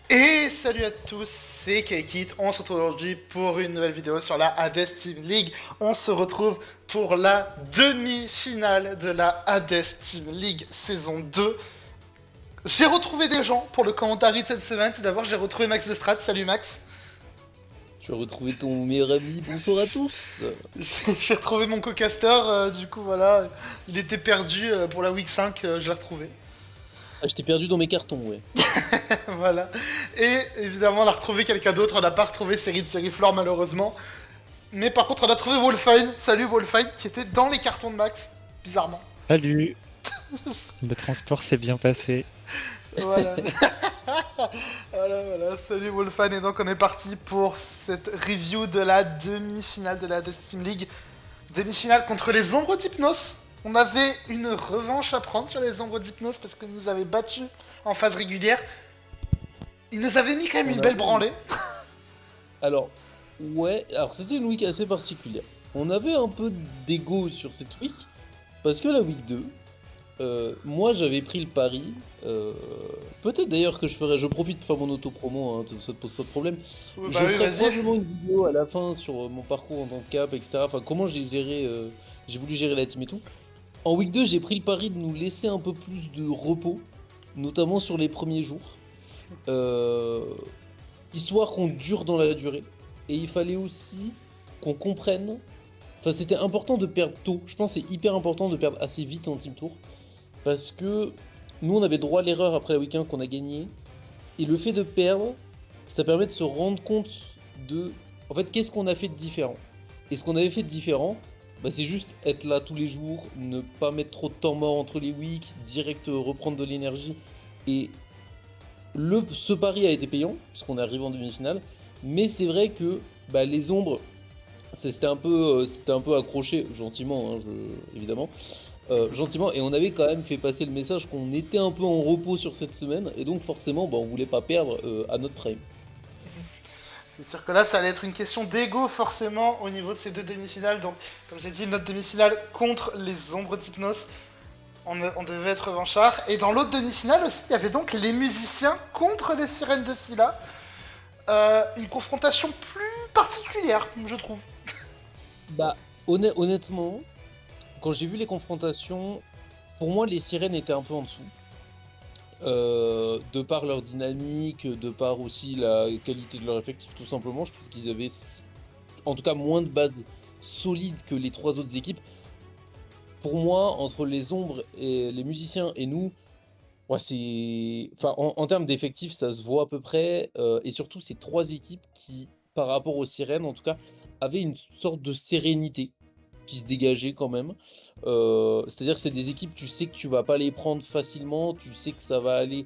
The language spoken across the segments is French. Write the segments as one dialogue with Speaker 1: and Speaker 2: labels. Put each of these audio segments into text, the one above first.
Speaker 1: Et salut à tous, c'est Kaikit. On se retrouve aujourd'hui pour une nouvelle vidéo sur la Hades Team League. On se retrouve pour la demi-finale de la Hades Team League saison 2. J'ai retrouvé des gens pour le commentaire de cette semaine. Tout d'abord, j'ai retrouvé Max Lestrade. Salut Max.
Speaker 2: Tu as retrouvé ton meilleur ami, bonsoir à tous.
Speaker 1: J'ai retrouvé mon co-caster, du coup voilà, il était perdu pour la week 5, je l'ai retrouvé.
Speaker 2: Ah, je t'ai perdu dans mes cartons, ouais.
Speaker 1: Voilà. Et évidemment, on a retrouvé quelqu'un d'autre, on n'a pas retrouvé Série de Seriflore malheureusement. Mais par contre, on a trouvé Wolfine. Salut Wolfine, qui était dans les cartons de Max, bizarrement.
Speaker 3: Salut. Le transport s'est bien passé.
Speaker 1: Voilà. Voilà. Salut Wolfine. Et donc, on est parti pour cette review de la demi-finale de la Steam League. Demi-finale contre les Ombres d'Hypnos. On avait une revanche à prendre sur les Ombres d'Hypnos parce qu'ils nous avaient battus en phase régulière. Ils nous avaient mis quand même
Speaker 2: On
Speaker 1: une
Speaker 2: a-
Speaker 1: belle branlée.
Speaker 2: Alors, ouais, alors c'était une week assez particulière. On avait un peu d'ego sur cette week, parce que la week 2, moi j'avais pris le pari, peut-être d'ailleurs que je profite de faire mon auto-promo, hein, ça te pose pas de problème.
Speaker 1: Ouais,
Speaker 2: Je
Speaker 1: bah oui,
Speaker 2: ferai
Speaker 1: vas-y.
Speaker 2: probablement une vidéo à la fin sur mon parcours en tant que cap, etc. Enfin, comment j'ai voulu gérer la team et tout. En week 2, j'ai pris le pari de nous laisser un peu plus de repos, notamment sur les premiers jours, euh, histoire qu'on dure dans la durée. Et il fallait aussi qu'on comprenne. Enfin, c'était important de perdre tôt. Je pense que c'est hyper important de perdre assez vite en team tour. Parce que nous, on avait droit à l'erreur après la week-end qu'on a gagné. Et le fait de perdre, ça permet de se rendre compte de. En fait, qu'est-ce qu'on a fait de différent? Et ce qu'on avait fait de différent, bah, c'est juste être là tous les jours, ne pas mettre trop de temps mort entre les weeks, direct reprendre de l'énergie. Et ce pari a été payant, puisqu'on est arrivé en demi-finale. Mais c'est vrai que bah, les ombres, c'était un peu accroché, gentiment, hein, évidemment. Gentiment, et on avait quand même fait passer le message qu'on était un peu en repos sur cette semaine, et donc forcément, bah, on voulait pas perdre à notre prime.
Speaker 1: C'est sûr que là, ça allait être une question d'ego forcément au niveau de ces deux demi-finales. Donc, comme j'ai dit, notre demi-finale contre les Ombres d'Hypnos, on devait être revanchard. Et dans l'autre demi-finale aussi, il y avait donc les musiciens contre les sirènes de Scylla. Une confrontation plus particulière, je trouve.
Speaker 2: Bah, honnêtement, quand j'ai vu les confrontations, pour moi, les sirènes étaient un peu en dessous. De par leur dynamique, de par aussi la qualité de leur effectif, tout simplement, je trouve qu'ils avaient en tout cas moins de base solide que les trois autres équipes. Pour moi, entre les ombres et les musiciens et nous, ouais, c'est. Enfin, en termes d'effectifs, ça se voit à peu près. Et surtout, ces trois équipes qui, par rapport aux sirènes en tout cas, avaient une sorte de sérénité qui se dégageait quand même. C'est-à-dire que c'est des équipes, tu sais que tu vas pas les prendre facilement, tu sais que ça va aller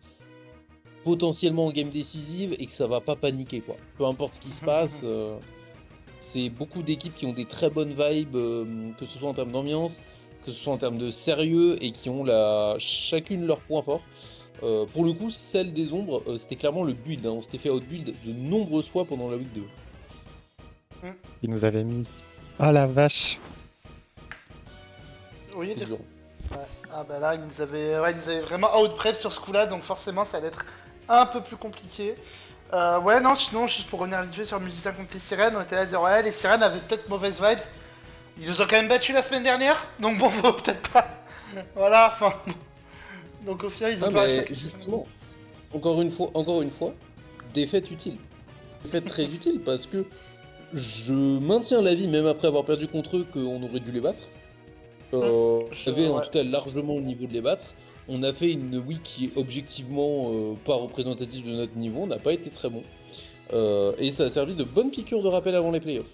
Speaker 2: potentiellement en game décisive et que ça va pas paniquer, quoi. Peu importe ce qui se passe, c'est beaucoup d'équipes qui ont des très bonnes vibes, que ce soit en termes d'ambiance, que ce soit en termes de sérieux et qui ont chacune leur point fort. Pour le coup, celle des ombres, c'était clairement le build, hein. On s'était fait outbuild de nombreuses fois pendant la week 2.
Speaker 3: Il nous avait mis. Ah la vache.
Speaker 1: Oui,
Speaker 2: C'était dur.
Speaker 1: ouais. Ah bah là, ils nous avaient vraiment outprep sur ce coup-là, donc forcément, ça allait être un peu plus compliqué. Ouais, non, sinon, juste pour revenir vite fait sur le musicien contre les sirènes, on était là à dire, ouais, les sirènes avaient peut-être mauvaise vibes. Ils nous ont quand même battus la semaine dernière, donc bon, faut peut-être pas. Voilà, enfin. Donc au final, ils ont
Speaker 2: Ah,
Speaker 1: pas réussi à
Speaker 2: mais
Speaker 1: casser son ego.
Speaker 2: justement, encore une fois, défaite utile. Défaite très utile parce que je maintiens l'avis, même après avoir perdu contre eux, qu'on aurait dû les battre. On avait en
Speaker 1: Ouais.
Speaker 2: tout cas largement le niveau de les battre. On a fait une week qui est objectivement pas représentative de notre niveau, on n'a pas été très bon. Et ça a servi de bonne piqûre de rappel avant les playoffs.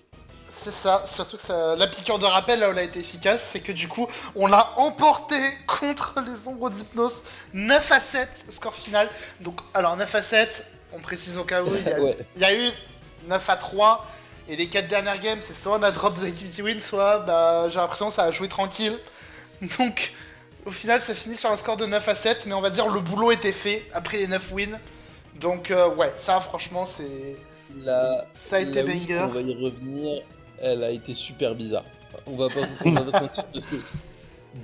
Speaker 1: C'est ça, surtout que la piqûre de rappel là où elle a été efficace, c'est que du coup, on l'a emporté contre les ombres d'hypnose 9 à 7 score final. Donc, alors 9 à 7, on précise au cas où,
Speaker 2: Ouais.
Speaker 1: il y a eu 9 à 3. Et les 4 dernières games, c'est soit on a drop des activity win, soit bah, j'ai l'impression que ça a joué tranquille. Donc, au final, ça finit sur un score de 9 à 7, mais on va dire le boulot était fait après les 9 wins. Donc, ouais, ça franchement, ça a été
Speaker 2: La week,
Speaker 1: banger.
Speaker 2: on va y revenir, elle a été super bizarre. On va pas se mentir parce que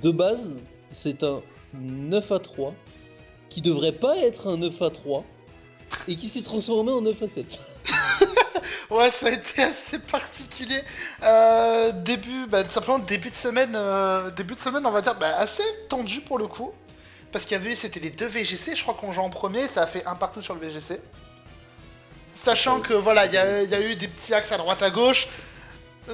Speaker 2: de base, c'est un 9 à 3 qui devrait pas être un 9 à 3 et qui s'est transformé en 9-7.
Speaker 1: Ouais, ça a été assez particulier. Tout simplement début de semaine, on va dire, assez tendu pour le coup. Parce qu'il y avait, c'était les deux VGC, je crois qu'on joue en premier, ça a fait un partout sur le VGC. Sachant que voilà, il y a eu des petits axes à droite à gauche.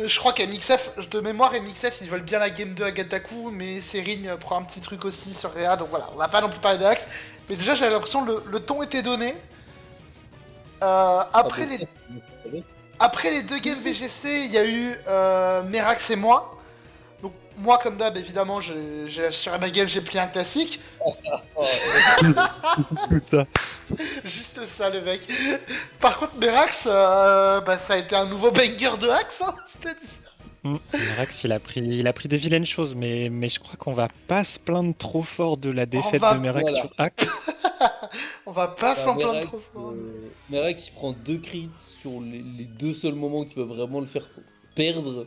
Speaker 1: Je crois qu'MXF, de mémoire, MXF ils veulent bien la game 2 à Gataku, mais Serigne prend un petit truc aussi sur Réa, donc voilà, on va pas non plus parler d'axe. Mais déjà j'avais l'impression que le ton était donné. Après les deux games VGC, il y a eu Merax et moi. Donc moi comme d'hab évidemment j'ai assuré ma game, j'ai plié un classique.
Speaker 3: Tout ça.
Speaker 1: Juste ça le mec. Par contre Merax, ça a été un nouveau banger de Axe, hein, c'est-à-dire.
Speaker 3: Merax, il a pris des vilaines choses, mais je crois qu'on va pas se plaindre trop fort de la défaite de Merax
Speaker 2: voilà.
Speaker 3: sur Axe.
Speaker 1: On va pas s'en plaindre
Speaker 2: Merax,
Speaker 1: trop fort.
Speaker 2: Merax, il prend 2 crits sur les deux seuls moments qui peuvent vraiment le faire perdre,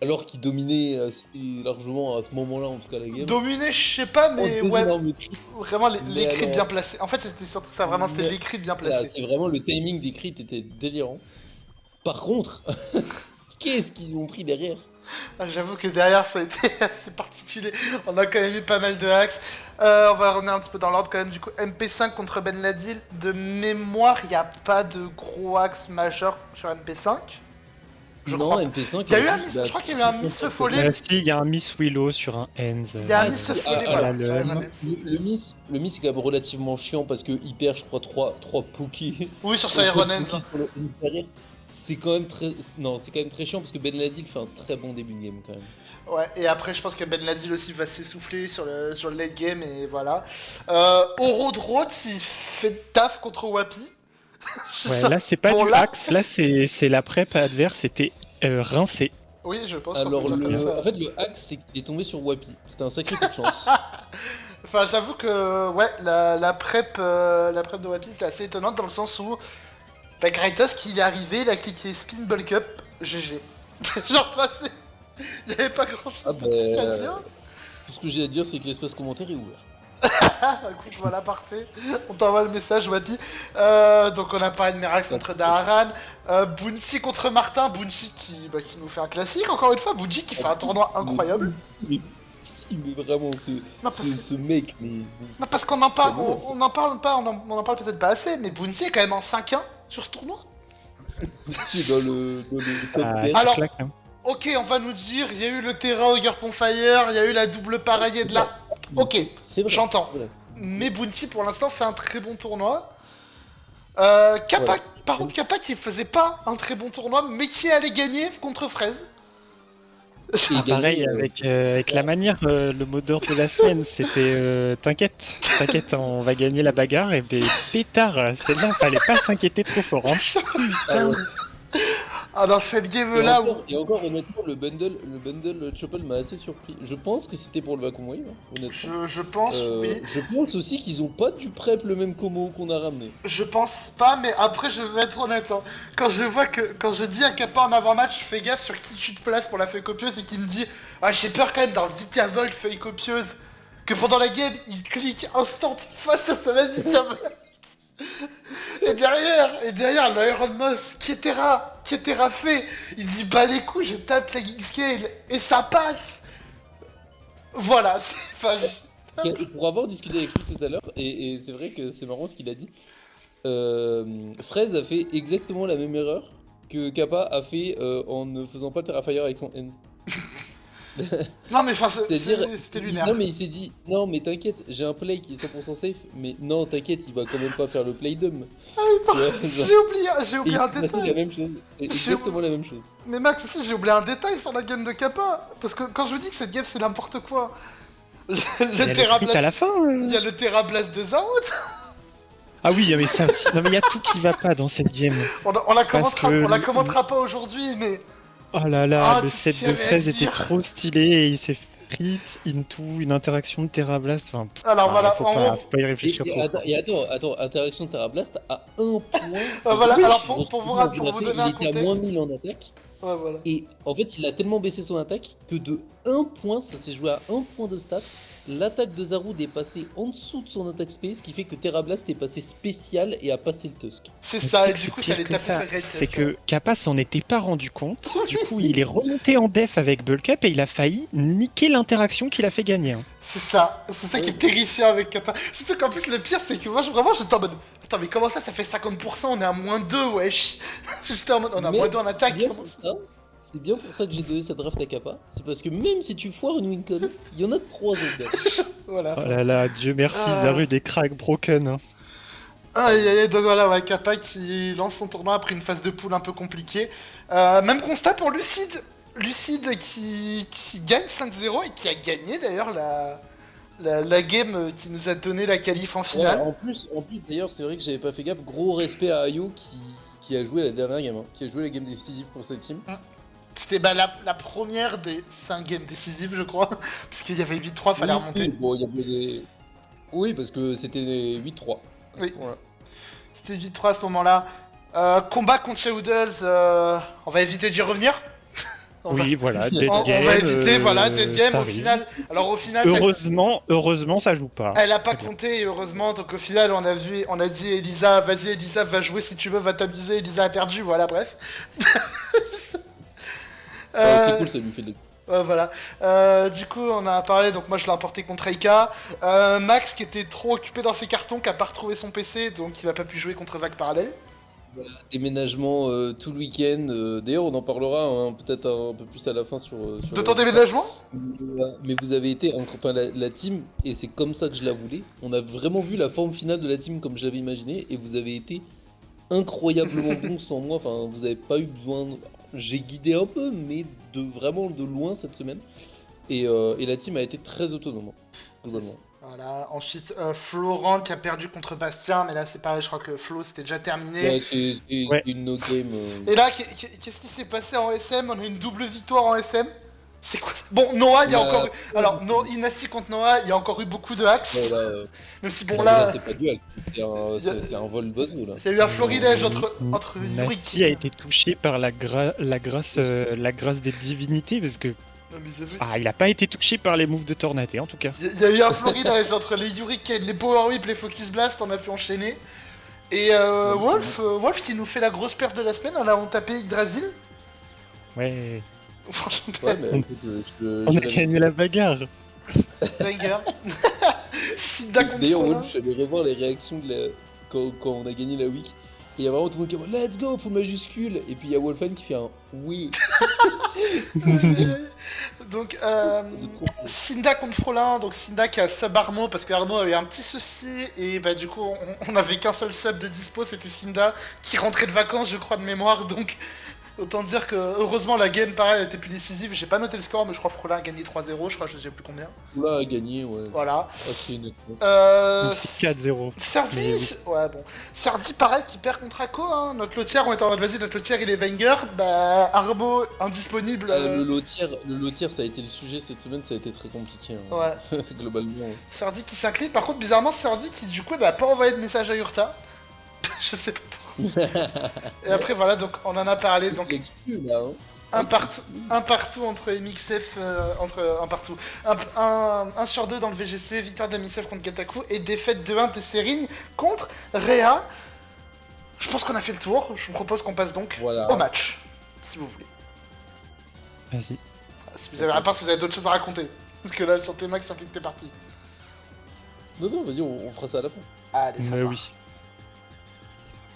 Speaker 2: alors qu'il dominait assez largement à ce moment-là, en tout cas la game.
Speaker 1: Dominé, je sais pas, mais
Speaker 2: Prend deux
Speaker 1: ouais,
Speaker 2: énormes crits.
Speaker 1: vraiment les
Speaker 2: Mais
Speaker 1: crits
Speaker 2: alors-
Speaker 1: bien placés. En fait, c'était surtout ça, vraiment, c'était
Speaker 2: Mais-
Speaker 1: les crits bien
Speaker 2: Voilà,
Speaker 1: placés.
Speaker 2: c'est vraiment le timing des crits était délirant. Par contre, qu'est-ce qu'ils ont pris derrière?
Speaker 1: Ah, j'avoue que derrière, ça a été assez particulier. On a quand même eu pas mal de hacks. On va revenir un petit peu dans l'ordre quand même. Du coup, MP5 contre Ben Ladil. De mémoire, il n'y a pas de gros hacks majeurs sur MP5. Je
Speaker 2: Non,
Speaker 1: crois.
Speaker 2: MP5.
Speaker 1: Il y a eu un miss, je crois qu'il y a eu un miss le follet.
Speaker 3: Si, il y a un Miss Willow sur un Enz.
Speaker 1: Il y a un
Speaker 2: Ah,
Speaker 1: miss
Speaker 2: si,
Speaker 1: le follet,
Speaker 2: ah,
Speaker 1: voilà.
Speaker 3: le-
Speaker 1: sur
Speaker 3: le-
Speaker 1: Evan Hens.
Speaker 2: Le miss est quand même relativement chiant parce qu'il perd, je crois, 3 pokés.
Speaker 1: Oui, sur Iron Hands.
Speaker 2: Sur le Hands derrière. C'est quand même très. Non, c'est quand même très chiant parce que Ben Ladil fait un très bon début de game quand même.
Speaker 1: Ouais, et après, je pense que Ben Ladil aussi va s'essouffler sur le late game, et voilà. Oro de Roth, il fait le taf contre Wapi.
Speaker 3: Ouais, là, c'est pas
Speaker 1: Bon,
Speaker 3: du
Speaker 1: là-
Speaker 3: Axe, là, c'est la prep adverse, c'était rincé.
Speaker 1: Oui, je pense qu'on
Speaker 2: Alors,
Speaker 1: peut dire comme ça.
Speaker 2: en fait, le hack, c'est qu'il est tombé sur Wapi. C'était un sacré coup de chance.
Speaker 1: Enfin, j'avoue que ouais, la prep de Wapi c'était assez étonnante dans le sens où Kratos qui est arrivé, il a cliqué spin bulk up, GG. Genre passé. Il n'y avait pas grand chose
Speaker 2: Ah,
Speaker 1: de plus à dire.
Speaker 2: Tout ce que j'ai à dire, c'est que l'espace commentaire est ouvert.
Speaker 1: Ah, écoute, voilà, parfait. On t'envoie le message, Wapi. Donc, on a parlé de Merax contre Daharan. Bounty contre Martin. Bounty qui nous fait un classique, encore une fois. Bounty qui fait un tournoi incroyable.
Speaker 2: Mais vraiment,
Speaker 1: Non, parce que-
Speaker 2: ce mec, mais.
Speaker 1: Non, parce qu'on en parle,
Speaker 2: C'est bon.
Speaker 1: on en parle pas, on en parle peut-être pas assez, mais Bounty est quand même en 5-1 sur ce tournoi.
Speaker 2: C'est dans le top
Speaker 3: Ah,
Speaker 2: 10.
Speaker 3: ça
Speaker 1: Alors-
Speaker 3: claque, hein.
Speaker 1: Ok, on va nous dire, il y a eu le Terra Ogre Ponfire, il y a eu la double pareillée de la... Ok,
Speaker 2: C'est vrai.
Speaker 1: j'entends.
Speaker 2: c'est vrai.
Speaker 1: Mais Bounty pour l'instant fait un très bon tournoi. Kappa,
Speaker 2: Ouais.
Speaker 1: par contre Kappa qui faisait pas un très bon tournoi, mais qui allait gagner contre Fraise.
Speaker 2: Et
Speaker 3: Ah, pareil,
Speaker 2: gagner,
Speaker 3: avec la manière, le mot d'ordre de la semaine, c'était t'inquiète, on va gagner la bagarre, et ben pétard, celle-là, fallait pas s'inquiéter trop fort. Hein.
Speaker 2: ah ouais.
Speaker 1: Ah, dans cette
Speaker 2: Et
Speaker 1: game-là où...
Speaker 2: encore, honnêtement, le bundle Chopel m'a assez surpris. Je pense que c'était pour le Vacuum Wave, hein, honnêtement.
Speaker 1: Je pense, oui.
Speaker 2: Je pense aussi qu'ils ont pas du prep le même combo qu'on a ramené.
Speaker 1: Je pense pas, mais après je vais être honnête. Hein. Quand je dis à Kappa en avant-match, fais gaffe sur qui tu te places pour la feuille copieuse et qu'il me dit ah j'ai peur quand même dans le Vitavolt feuille copieuse que pendant la game il clique instant face à ce même Vitavolt. et derrière l'Iron Moss, qui était fait, il dit bah les coups je tape la Geek Scale et ça passe. Voilà, c'est enfin,
Speaker 2: Pour avoir discuté avec lui tout à l'heure, et c'est vrai que c'est marrant ce qu'il a dit, Fraise a fait exactement la même erreur que Kappa a fait en ne faisant pas le Terrafire avec son end.
Speaker 1: Non mais enfin
Speaker 2: C'est-à-dire,
Speaker 1: c'était lunaire.
Speaker 2: non mais il s'est dit, non mais t'inquiète, j'ai un play qui est 100% safe, mais non t'inquiète, il va quand même pas faire le play dumb.
Speaker 1: Ah oui,
Speaker 2: Tu vois, genre.
Speaker 1: j'ai
Speaker 2: Et
Speaker 1: oublié
Speaker 2: il
Speaker 1: un
Speaker 2: s'est passé
Speaker 1: détail.
Speaker 2: la même chose, c'est exactement la même chose.
Speaker 1: Mais Max aussi j'ai oublié un détail sur la game de Kappa. Parce que quand je vous dis que cette game c'est n'importe quoi.
Speaker 3: Il y
Speaker 1: Le
Speaker 3: a le
Speaker 1: Terra
Speaker 3: crit à
Speaker 1: Blast,
Speaker 3: la fin.
Speaker 1: il y a le Terra Blast de Zaout.
Speaker 3: Ah oui, mais ça aussi. Non mais il y a tout qui va pas dans cette game.
Speaker 1: On la commentera,
Speaker 3: que-
Speaker 1: on la commentera pas aujourd'hui, mais
Speaker 3: Oh là là,
Speaker 1: Ah,
Speaker 3: le
Speaker 1: tout ce
Speaker 3: set
Speaker 1: qu'il y
Speaker 3: de
Speaker 1: avait à
Speaker 3: fraise était
Speaker 1: dire.
Speaker 3: trop stylé et il s'est crit into une interaction de Terra Blast. Enfin,
Speaker 1: alors voilà,
Speaker 3: faut
Speaker 1: en
Speaker 3: pas,
Speaker 1: gros,
Speaker 3: faut pas y réfléchir trop.
Speaker 2: Attends, interaction de Terra Blast à 1 point.
Speaker 1: voilà,
Speaker 2: Oui,
Speaker 1: alors
Speaker 2: je
Speaker 1: pour
Speaker 2: me
Speaker 1: vous
Speaker 2: souviens,
Speaker 1: rappeler- pour
Speaker 2: il a
Speaker 1: vous
Speaker 2: fait-
Speaker 1: donner un
Speaker 2: il était à
Speaker 1: contexte.
Speaker 2: moins 1000 en attaque.
Speaker 1: ouais voilà.
Speaker 2: Et en fait, il a tellement baissé son attaque que de 1 point, ça s'est joué à 1 point de stats, l'attaque de Zaroud est passée en dessous de son attaque space, ce qui fait que Terra Blast est passé spécial et a passé le Tusk.
Speaker 1: C'est
Speaker 3: Mais
Speaker 1: ça,
Speaker 3: tu
Speaker 1: et
Speaker 3: sais
Speaker 1: du
Speaker 3: que
Speaker 1: coup,
Speaker 3: c'est
Speaker 1: ça
Speaker 3: pire
Speaker 1: les
Speaker 3: que
Speaker 1: tapait
Speaker 3: ça.
Speaker 1: sur Great
Speaker 3: C'est
Speaker 1: Chest,
Speaker 3: que Kappa s'en était pas rendu compte. Du coup, il est remonté en def avec Bulk Up et il a failli niquer l'interaction qu'il a fait gagner, hein.
Speaker 1: C'est ça qui est terrifiant avec Kappa. Surtout qu'en plus, le pire, c'est que moi, j'étais en mode. Attends, mais comment ça fait 50%? On est à -2, wesh. J'étais en mode, on est à
Speaker 2: Mais
Speaker 1: -2 en attaque.
Speaker 2: c'est bien pour ça. C'est bien pour ça que j'ai donné cette draft à Kappa. C'est parce que même si tu foires une Wincon, il y en a 3 autres gars.
Speaker 1: Voilà.
Speaker 3: Oh là là, Dieu merci,
Speaker 1: Ah.
Speaker 3: Zaru des cracks broken, hein.
Speaker 1: Aïe aïe aïe, donc voilà, ouais, Kappa qui lance son tournoi après une phase de poule un peu compliquée. Même constat pour Lucide. Lucide qui gagne 5-0 et qui a gagné d'ailleurs la game qui nous a donné la qualif en
Speaker 2: Ouais,
Speaker 1: finale.
Speaker 2: en plus d'ailleurs, c'est vrai que j'avais pas fait gaffe. Gros respect à Ayo qui a joué la dernière game, hein, qui a joué la game décisive pour cette team.
Speaker 1: C'était la première des 5 games décisives, je crois. Puisqu'il y avait 8-3, fallait
Speaker 2: Oui,
Speaker 1: remonter.
Speaker 2: bon, il y avait des... Oui, parce que c'était 8-3.
Speaker 1: Oui.
Speaker 2: Voilà.
Speaker 1: C'était 8-3 à ce moment-là. Combat contre Shadows, on va éviter d'y revenir. On va-
Speaker 3: Oui, voilà, dead
Speaker 1: on
Speaker 3: game.
Speaker 1: va éviter, voilà, dead game
Speaker 3: ça
Speaker 1: au
Speaker 3: arrive.
Speaker 1: final. Alors au final, ça-
Speaker 3: Heureusement, ça joue pas.
Speaker 1: elle a pas compté, heureusement. Donc au final, on a dit Elisa, vas-y Elisa, va jouer si tu veux, va t'amuser. Elisa a perdu, voilà, bref.
Speaker 2: C'est cool, ça lui fait de...
Speaker 1: Voilà. Du coup, on a parlé, donc moi je l'ai emporté contre Eika. Max qui était trop occupé dans ses cartons, qui a pas retrouvé son PC, donc il a pas pu jouer contre Vague Parallèle.
Speaker 2: Voilà, déménagement tout le week-end. D'ailleurs, on en parlera hein, peut-être un peu plus à la fin sur
Speaker 1: De ton déménagement?
Speaker 2: Mais vous avez été, enfin, la team, et c'est comme ça que je la voulais. On a vraiment vu la forme finale de la team comme j'avais imaginé, et vous avez été incroyablement bon sans moi. Enfin, vous avez pas eu besoin. J'ai guidé un peu, mais vraiment de loin cette semaine. Et la team a été très autonome, globalement.
Speaker 1: Voilà. Ensuite, Florent qui a perdu contre Bastien, mais là c'est pareil, je crois que Flo c'était déjà terminé.
Speaker 2: Ouais, c'est
Speaker 3: Ouais.
Speaker 2: une no game.
Speaker 1: Et là, qu'est-ce qui s'est passé en SM? On a une double victoire en SM. C'est quoi? Bon, Noah, il y a
Speaker 2: Bah,
Speaker 1: encore eu... Alors, Inassi contre Noah, il y a encore eu beaucoup de hacks.
Speaker 2: Voilà,
Speaker 1: Même si, bon,
Speaker 2: non, mais
Speaker 1: là,
Speaker 2: c'est pas duel, c'est un vol d'oiseau là.
Speaker 1: il y a eu un florilège entre Yuri
Speaker 3: Nasty a été touché par la grâce des divinités parce que
Speaker 1: Non, mais j'ai vu.
Speaker 3: il a pas été touché par les moves de Tornate en tout cas.
Speaker 1: Il y a eu un florilège entre les Hurricanes, les Power Whip, les Focus Blast, on a pu enchaîner. Et
Speaker 2: Non, mais
Speaker 1: Wolf qui nous fait la grosse perte de la semaine, on a tapé Yggdrasil.
Speaker 3: Ouais.
Speaker 1: Franchement,
Speaker 2: Ouais, mais
Speaker 3: On-
Speaker 2: écoute,
Speaker 3: On a
Speaker 2: l'avais-
Speaker 3: gagné la bagarre.
Speaker 1: banger. Sida contre
Speaker 2: D'ailleurs,
Speaker 1: Frolin.
Speaker 2: Wolf, je suis allé revoir les réactions quand on a gagné la week. Et il y a vraiment tout le monde qui est en mode, let's go, full majuscule. Et puis il y a Wolfan qui fait un oui.
Speaker 1: Donc,
Speaker 2: C'est de trop.
Speaker 1: Cinda contre Frolin, donc Cinda qui a sub Armo parce que Armo avait un petit souci et bah du coup on avait qu'un seul sub de dispo, c'était Cinda qui rentrait de vacances je crois de mémoire, donc autant dire que heureusement la game pareil était plus décisive, j'ai pas noté le score mais je crois que Frolin a gagné 3-0, je crois, je sais plus combien.
Speaker 2: Oula a gagné, ouais.
Speaker 1: Voilà.
Speaker 2: Assez nettement.
Speaker 3: C'est 4-0.
Speaker 1: Serdi,
Speaker 3: Mais oui.
Speaker 1: ouais bon. Serdi pareil qui perd contre Ako, hein. Notre lotière, on était en mode vas-y notre lotière il est banger, bah Arbo indisponible.
Speaker 2: Le lotier, ça a été le sujet cette semaine, ça a été très compliqué. Hein.
Speaker 1: Ouais.
Speaker 2: Globalement.
Speaker 1: Serdi qui s'incline, par contre bizarrement Serdi qui du coup n'a pas envoyé de message à Urta. Je sais pas pourquoi. Et après voilà, donc on en a parlé, donc
Speaker 2: L'exclu là. Hein.
Speaker 1: un partout entre MXF, un sur deux dans le VGC, victoire de MXF contre Gataku et défaite 2-1 de Serine contre Réa. Je pense qu'on a fait le tour, je vous propose qu'on passe donc
Speaker 2: Voilà.
Speaker 1: au match, si vous voulez.
Speaker 3: Vas-y.
Speaker 1: Si vous avez, à part si vous avez d'autres choses à raconter. Parce que là, sur T-Max, sur qui que t'es parti.
Speaker 2: Non, vas-y, on fera ça à la fin.
Speaker 1: Allez, ça
Speaker 3: Mais
Speaker 1: part.
Speaker 3: oui.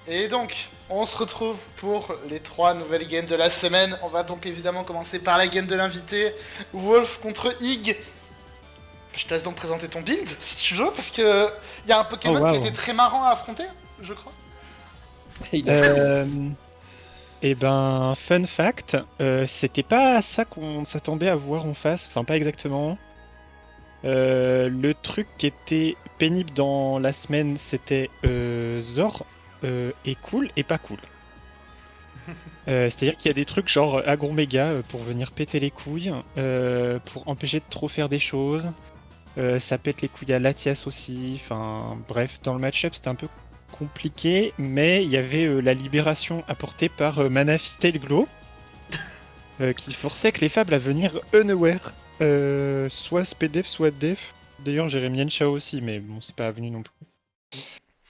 Speaker 1: Et donc, on se retrouve pour les 3 nouvelles games de la semaine. On va donc évidemment commencer par la game de l'invité. Wolf contre Ig. Je te laisse donc présenter ton build, si tu veux, parce que il y a un Pokémon
Speaker 3: Oh, wow.
Speaker 1: qui était très marrant à affronter, je crois.
Speaker 2: Il a-
Speaker 3: Et ben, fun fact, c'était pas ça qu'on s'attendait à voir en face, enfin pas exactement. Le truc qui était pénible dans la semaine, c'était Zor est cool et pas cool. C'est-à-dire qu'il y a des trucs genre Agroméga pour venir péter les couilles, pour empêcher de trop faire des choses. Ça pète les couilles à Latias aussi. Enfin bref, dans le match-up c'était un peu compliqué, mais il y avait la libération apportée par Manaphy Tailglow qui forçait que les fables à venir unaware, soit SPDF, soit def. D'ailleurs, Jérémy Chao aussi, mais bon, c'est pas venu non plus.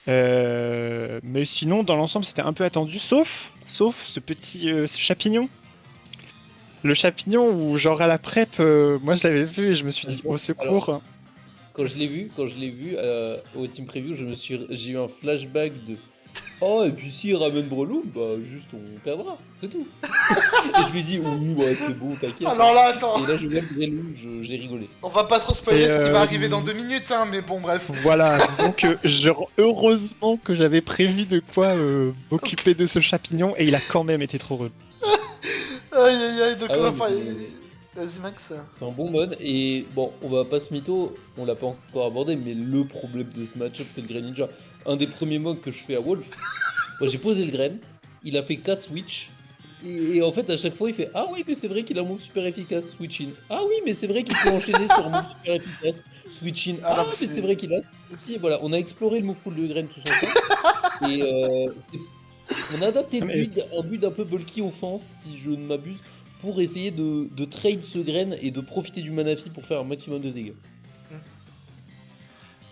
Speaker 3: Mais sinon, dans l'ensemble, c'était un peu attendu, sauf ce petit ce champignon. Le champignon où, genre, à la prep, moi je l'avais vu et je me suis dit, au secours.
Speaker 2: Alors, quand je l'ai vu au team preview, j'ai eu un flashback de oh, et puis s'il ramène Breloom, bah juste on perdra, c'est tout. Et je lui dis oui, ouais, c'est bon, t'inquiète.
Speaker 1: Alors là, attends,
Speaker 2: Et là, je vois Breloom, j'ai rigolé.
Speaker 1: on va pas trop spoiler
Speaker 3: Et,
Speaker 1: ce qui va arriver dans 2 minutes, hein, mais bon, bref.
Speaker 3: Voilà, disons que heureusement que j'avais prévu de quoi m'occuper de ce champignon et il a quand même été trop heureux.
Speaker 1: Aïe aïe aïe, donc
Speaker 2: Ah
Speaker 1: on va
Speaker 2: ouais,
Speaker 1: faire...
Speaker 2: mais
Speaker 1: Vas-y Max.
Speaker 2: c'est un bon mode. Et bon, on va pas se mytho, on l'a pas encore abordé, mais le problème de ce match-up, c'est le Greninja. Un des premiers modes que je fais à Wolf, moi j'ai posé le Gren, il a fait 4 switch. Et en fait, à chaque fois, il fait ah oui, mais c'est vrai qu'il a un move super efficace, switch in. Ah oui, mais c'est vrai qu'il peut enchaîner sur un move super efficace, switch in.
Speaker 1: Ah,
Speaker 2: Ah,
Speaker 1: non,
Speaker 2: mais
Speaker 1: c'est-
Speaker 2: c'est vrai qu'il a aussi. Et voilà, on a exploré le move pool de Gren tous ensemble. Et on a adapté
Speaker 3: Mais-
Speaker 2: un build un peu bulky offense, si je ne m'abuse, pour essayer de trade ce Gren et de profiter du Manafi pour faire un maximum de dégâts.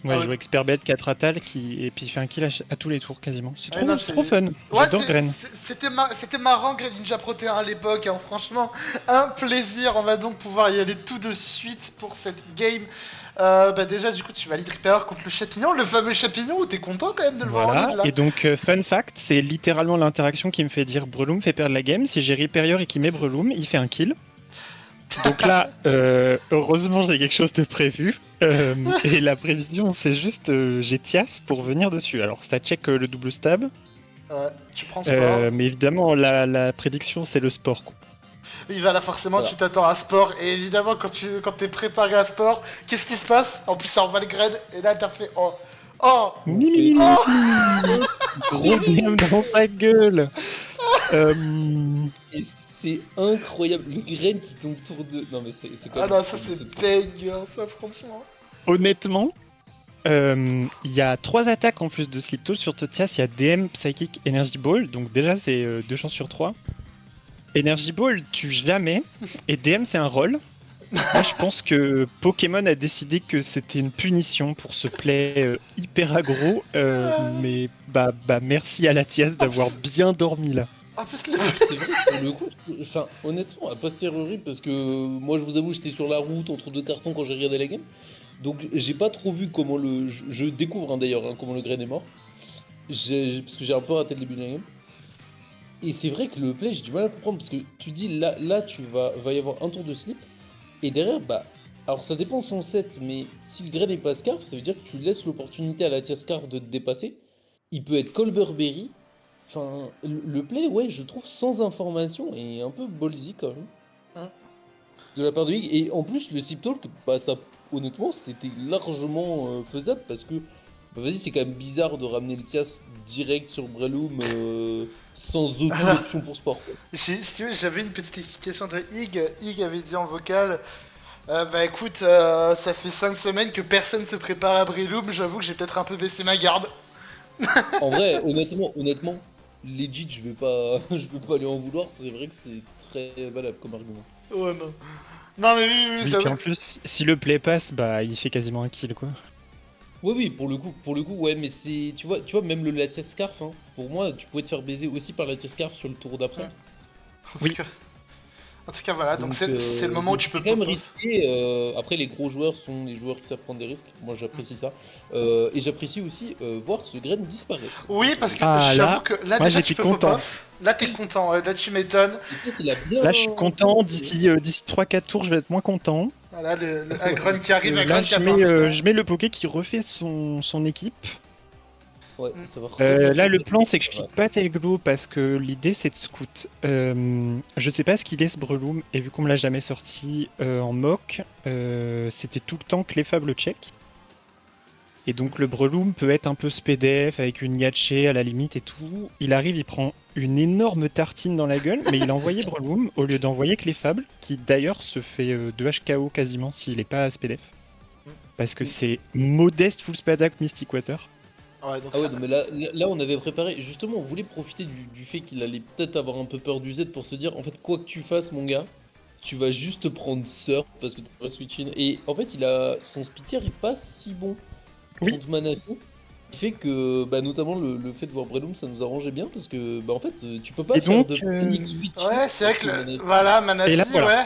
Speaker 3: Ouais,
Speaker 1: Ah
Speaker 3: je joue expert bête 4 Atal et puis il fait un kill à tous les tours quasiment. C'est
Speaker 1: Ouais,
Speaker 3: trop,
Speaker 1: non,
Speaker 3: c'est trop fun.
Speaker 1: Ouais,
Speaker 3: J'adore Gren.
Speaker 1: c'était marrant Greninja Pro-T1 à l'époque, hein, franchement, un plaisir. On va donc pouvoir y aller tout de suite pour cette game. Bah déjà, du coup, tu valides Reaper contre le champignon, le fameux champignon, où t'es content quand même de le voir en
Speaker 3: Voilà,
Speaker 1: lead, là.
Speaker 3: et donc fun fact, c'est littéralement l'interaction qui me fait dire Breloom fait perdre la game. Si j'ai Reaper et qu'il met Breloom, il fait un kill. Donc là, heureusement j'ai quelque chose de prévu. Et la prévision c'est juste j'ai Tias pour venir dessus. Alors ça check le double stab,
Speaker 1: Tu prends sport.
Speaker 3: mais évidemment la prédiction c'est le sport, quoi.
Speaker 1: Il va là, forcément,
Speaker 2: Voilà.
Speaker 1: tu t'attends à sport. Et évidemment, quand t'es préparé à sport, qu'est-ce qui se passe? En plus, ça envoie le grain. Et là, t'as fait oh. Oh.
Speaker 3: Mi, mi, mi, mi,
Speaker 1: Oh.
Speaker 3: mi. Gros DM dans sa gueule.
Speaker 2: Et c'est incroyable, le Gren qui tombe tour de. Non, mais c'est quoi
Speaker 1: Ah non, ça c'est banger, ça, franchement.
Speaker 3: Honnêtement, il y a 3 attaques en plus de Sleep Toll sur Totias. Il y a DM, Psychic, Energy Ball. Donc déjà c'est 2 chances sur 3. Energy Ball tue jamais. Et DM c'est un roll. Moi je pense que Pokémon a décidé que c'était une punition pour ce play hyper aggro. Mais bah merci à Latias d'avoir bien dormi là.
Speaker 1: En plus,
Speaker 2: C'est vrai, pour le coup, enfin, honnêtement, à posteriori, parce que moi, je vous avoue, j'étais sur la route entre deux cartons quand j'ai regardé la game. Donc, j'ai pas trop vu comment le. Je découvre d'ailleurs comment le Gren est mort. Parce que j'ai un peu raté le début de la game. Et c'est vrai que le play, j'ai du mal à comprendre. Parce que tu dis, là va y avoir un tour de slip. Et derrière, bah. Alors, ça dépend de son set, mais si le Gren n'est pas Scarf, ça veut dire que tu laisses l'opportunité à la tier Scarf de te dépasser. Il peut être Colberberry. Enfin, le play, ouais, je trouve sans information et un peu ballsy quand même.
Speaker 1: Hein.
Speaker 2: De la part de Hig. Et en plus, le Sip Talk, bah, ça, honnêtement, c'était largement faisable parce que, bah, vas-y, c'est quand même bizarre de ramener le Tias direct sur Breloom sans aucune option pour sport, quoi.
Speaker 1: si tu veux, j'avais une petite explication de Hig. Hig avait dit en vocal bah écoute, ça fait 5 semaines que personne se prépare à Breloom. J'avoue que j'ai peut-être un peu baissé ma garde.
Speaker 2: En vrai, honnêtement, legit, je vais pas, je vais pas lui en vouloir. C'est vrai que c'est très valable comme argument.
Speaker 1: Ouais, non. Non, mais oui,
Speaker 3: Oui, puis
Speaker 1: j'avoue.
Speaker 3: en plus, si le play passe, bah il fait quasiment un kill quoi.
Speaker 2: Oui, pour le coup, ouais, mais c'est, tu vois, même le Latias Scarf, hein, pour moi, tu pouvais te faire baiser aussi par Latias Scarf sur le tour d'après.
Speaker 1: En
Speaker 3: Oui.
Speaker 1: tout cas- En tout cas, voilà, donc c'est
Speaker 2: euh,
Speaker 1: le moment où
Speaker 2: donc
Speaker 1: tu peux
Speaker 2: c'est quand même
Speaker 1: propose.
Speaker 2: risqué. Après, les gros joueurs sont les joueurs qui savent prendre des risques. Moi, j'apprécie ça. Et j'apprécie aussi voir ce grain disparaître.
Speaker 1: Oui, parce que
Speaker 3: Ah,
Speaker 1: j'avoue
Speaker 3: là,
Speaker 1: que là,
Speaker 3: moi,
Speaker 1: déjà, tu
Speaker 3: j'étais
Speaker 1: peux
Speaker 3: content.
Speaker 1: pop-off. Là, t'es content, ouais, là, tu m'étonnes.
Speaker 2: Et ça, il a bien-
Speaker 3: Là je suis content, d'ici 3-4 tours je vais être moins content.
Speaker 1: Voilà, le Agron qui arrive, Agron
Speaker 3: Là
Speaker 1: qui a
Speaker 3: je mets le Poké qui refait son équipe.
Speaker 2: Ouais, ça va revenir
Speaker 3: Là
Speaker 2: sur
Speaker 3: le
Speaker 2: le-
Speaker 3: plan c'est que je clique pas Tailglow parce que l'idée c'est de scout. Je sais pas ce qu'il laisse Breloom et vu qu'on me l'a jamais sorti en mock, c'était tout le temps clefable check. Et donc le Breloom peut être un peu SPDF avec une Yaché à la limite et tout. Il arrive, il prend une énorme tartine dans la gueule, mais il a envoyé Breloom au lieu d'envoyer Clefable, qui d'ailleurs se fait 2 HKO quasiment s'il est pas SPDF. Parce que c'est modeste full spadak Mystic Water.
Speaker 1: Ouais, donc
Speaker 2: Ah ouais,
Speaker 1: ça-
Speaker 2: non, mais là, on avait préparé. Justement, on voulait profiter du fait qu'il allait peut-être avoir un peu peur du Z pour se dire, en fait, quoi que tu fasses, mon gars, tu vas juste prendre Surf parce que t'as pas switch in. Et en fait, son speed tier est pas si bon
Speaker 3: Oui.
Speaker 2: contre Manafi. Ce qui fait que, bah, notamment le fait de voir Breloom, ça nous arrangeait bien parce que, bah, en fait, tu peux pas
Speaker 3: Et
Speaker 2: faire
Speaker 3: donc,
Speaker 2: de panic switch.
Speaker 1: Ouais, c'est vrai que
Speaker 2: Manafi-
Speaker 1: voilà,
Speaker 3: Et
Speaker 1: Manafi,
Speaker 3: là, voilà.
Speaker 1: ouais.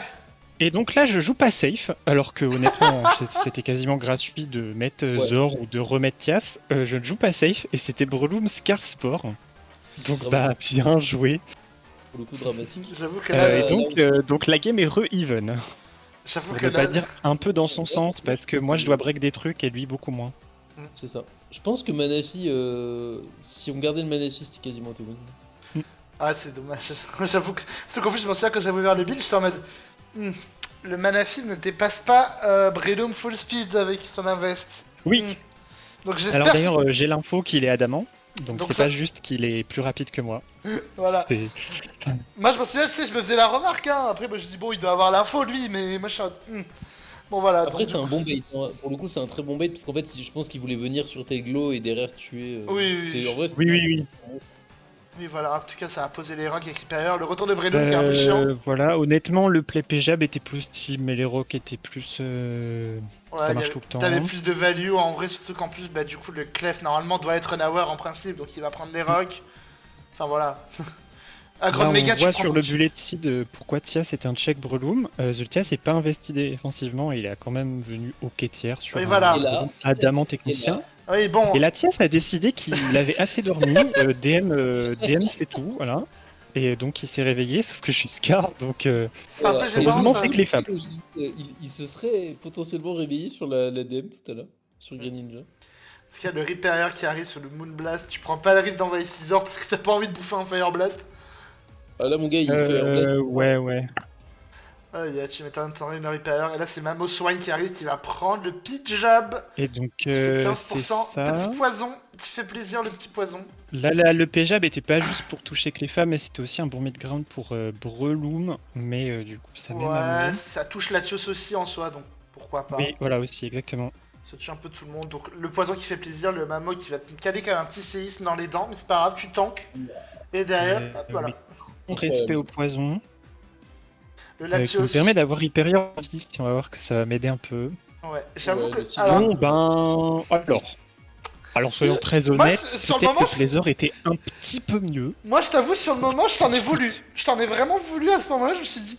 Speaker 3: Et donc là, je joue pas safe, alors que honnêtement, c'était quasiment gratuit de mettre
Speaker 2: Ouais.
Speaker 3: Zor ou de remettre Tias. Je ne joue pas safe, et c'était Breloom Scarf Sport. Donc bah, bien joué.
Speaker 2: Pour le coup, dramatique.
Speaker 1: J'avoue que là,
Speaker 3: Et donc la game est re-even.
Speaker 1: j'avoue
Speaker 3: Pour
Speaker 1: que
Speaker 3: ne pas
Speaker 1: là,
Speaker 3: dire un peu dans son sens, parce que moi je dois break des trucs et lui beaucoup moins.
Speaker 2: C'est ça. Je pense que Manafi, si on gardait le Manafi, c'était quasiment tout win.
Speaker 1: ah, c'est dommage. J'avoue que. Parce qu'en plus, je m'en souviens quand j'avais ouvert le build, j'étais en mode. Le Manafi ne dépasse pas Breloom full speed avec son invest.
Speaker 3: Oui.
Speaker 1: Donc
Speaker 3: Alors
Speaker 1: j'espère.
Speaker 3: d'ailleurs, j'ai l'info qu'il est adamant. Donc c'est
Speaker 1: ça-
Speaker 3: pas juste qu'il est plus rapide que moi.
Speaker 1: Voilà.
Speaker 3: C'est-
Speaker 1: Moi, je m'en souviens, tu sais, je me faisais la remarque, hein. Après, moi, je dis, bon, il doit avoir l'info, lui, mais moi, je suis. Bon, voilà.
Speaker 2: Après,
Speaker 1: donc,
Speaker 2: c'est un bon bait. Hein. Pour le coup, c'est un très bon bait parce qu'en fait, je pense qu'il voulait venir sur Teglo et derrière tuer.
Speaker 1: Oui.
Speaker 2: c'était- en vrai, c'était-
Speaker 3: Oui.
Speaker 1: Oui, voilà. En tout cas, ça a posé les rangs avec Ripper. Le retour de Breloom qui est un peu chiant.
Speaker 3: Voilà, honnêtement, le play Péjab était plus possible, mais les rocks étaient plus.
Speaker 1: Ouais,
Speaker 3: ça marche tout le temps.
Speaker 1: T'avais plus de value en vrai, surtout qu'en plus, bah, du coup, le Clef normalement doit être un hour en principe, donc il va prendre les rocks. Enfin voilà. À
Speaker 3: Là,
Speaker 1: grande
Speaker 3: on
Speaker 1: méga, tu
Speaker 3: voit
Speaker 1: prends
Speaker 3: sur le
Speaker 1: donc-
Speaker 3: bullet seed pourquoi Tias est un check Breloom. The Tias n'est pas investi défensivement, il a quand même venu hockey tiers sur
Speaker 1: Oui,
Speaker 3: un
Speaker 1: voilà.
Speaker 2: Et là,
Speaker 3: adamant
Speaker 2: et
Speaker 3: technicien.
Speaker 2: là,
Speaker 1: Oui, bon.
Speaker 3: Et la Tias a décidé qu'il avait assez dormi. DM c'est tout, voilà. Et donc il s'est réveillé, sauf que je suis Scar, donc
Speaker 1: C'est un peu
Speaker 2: voilà.
Speaker 1: gênant,
Speaker 3: heureusement
Speaker 1: ça.
Speaker 3: c'est Clefable.
Speaker 2: Il se serait potentiellement réveillé sur la DM tout à l'heure, sur Green Ninja.
Speaker 1: Parce qu'il y a le Ripper qui arrive sur le Moon Blast, tu prends pas le risque d'envoyer Scizor parce que t'as pas envie de bouffer un Fire Blast.
Speaker 2: Ah là, mon gars, il fait en place.
Speaker 3: Ouais.
Speaker 1: Ah, tu m'étonnes, t'en une Ripper. Et là, c'est Mamo Swine qui arrive, qui va prendre le pitch jab.
Speaker 3: Et donc
Speaker 1: Qui fait
Speaker 3: c'est
Speaker 1: 15%.
Speaker 3: ça.
Speaker 1: Petit poison, qui fait plaisir, le petit poison.
Speaker 3: Là, le Péjab était pas juste pour toucher Clefable, mais c'était aussi un bon mid-ground pour Breloom. Mais du coup, ça mène à
Speaker 1: Ouais,
Speaker 3: nous.
Speaker 1: ça touche Latios aussi en soi, donc pourquoi pas.
Speaker 3: Oui, voilà aussi, exactement.
Speaker 1: Ça tue un peu tout le monde. Donc le poison qui fait plaisir, le Mamo qui va te caler quand même un petit séisme dans les dents, mais c'est pas grave, tu tankes. Et derrière, hop, voilà.
Speaker 3: Oui. Respect au poison.
Speaker 1: Le
Speaker 3: Qui
Speaker 1: Latios.
Speaker 3: me permet d'avoir Hyperior en vie. On va voir que ça va m'aider un peu.
Speaker 1: Ouais, j'avoue
Speaker 2: Ouais,
Speaker 1: que.
Speaker 2: le Sylvain.
Speaker 1: Alors,
Speaker 3: Bon, alors soyons très
Speaker 1: Moi,
Speaker 3: honnêtes,
Speaker 1: sur le
Speaker 3: peut-être
Speaker 1: moment,
Speaker 3: que Blazer était un petit peu mieux.
Speaker 1: moi je t'avoue, sur le moment, je t'en ai voulu. Je t'en ai vraiment voulu à ce moment-là, je me suis dit.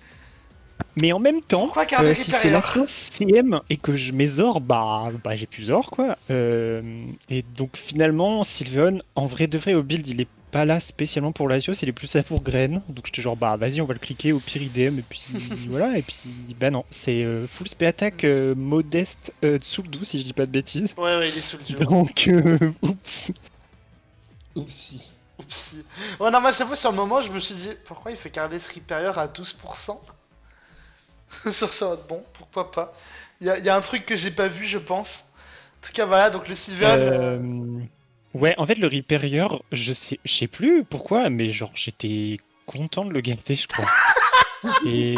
Speaker 3: Mais en même temps,
Speaker 1: Pourquoi garder
Speaker 3: si c'est
Speaker 1: Hyperior
Speaker 3: la classe CM et que je mets Zor, bah j'ai plus Zor quoi. Et donc finalement, Sylveon, en vrai de vrai au build, il est pas là spécialement pour Latios, il est plus là pour Graine. Donc j'étais genre bah vas-y on va le cliquer au pire IDM et puis voilà. Et puis bah non, c'est full spé attaque modeste sous le doux si je dis pas de bêtises.
Speaker 1: Ouais, il est sous le jeu.
Speaker 3: Donc oups.
Speaker 2: Oupsie.
Speaker 1: Oupsie. Ouais, non, moi j'avoue, sur le moment, je me suis dit, pourquoi il fait garder ce Ripper à 12% sur ce bon, pourquoi pas. Il y a un truc que j'ai pas vu, je pense. En tout cas, voilà, donc le Sylveon.
Speaker 3: Ouais, en fait, le Riperior, je sais plus pourquoi, mais genre, j'étais content de le garder, je crois. Et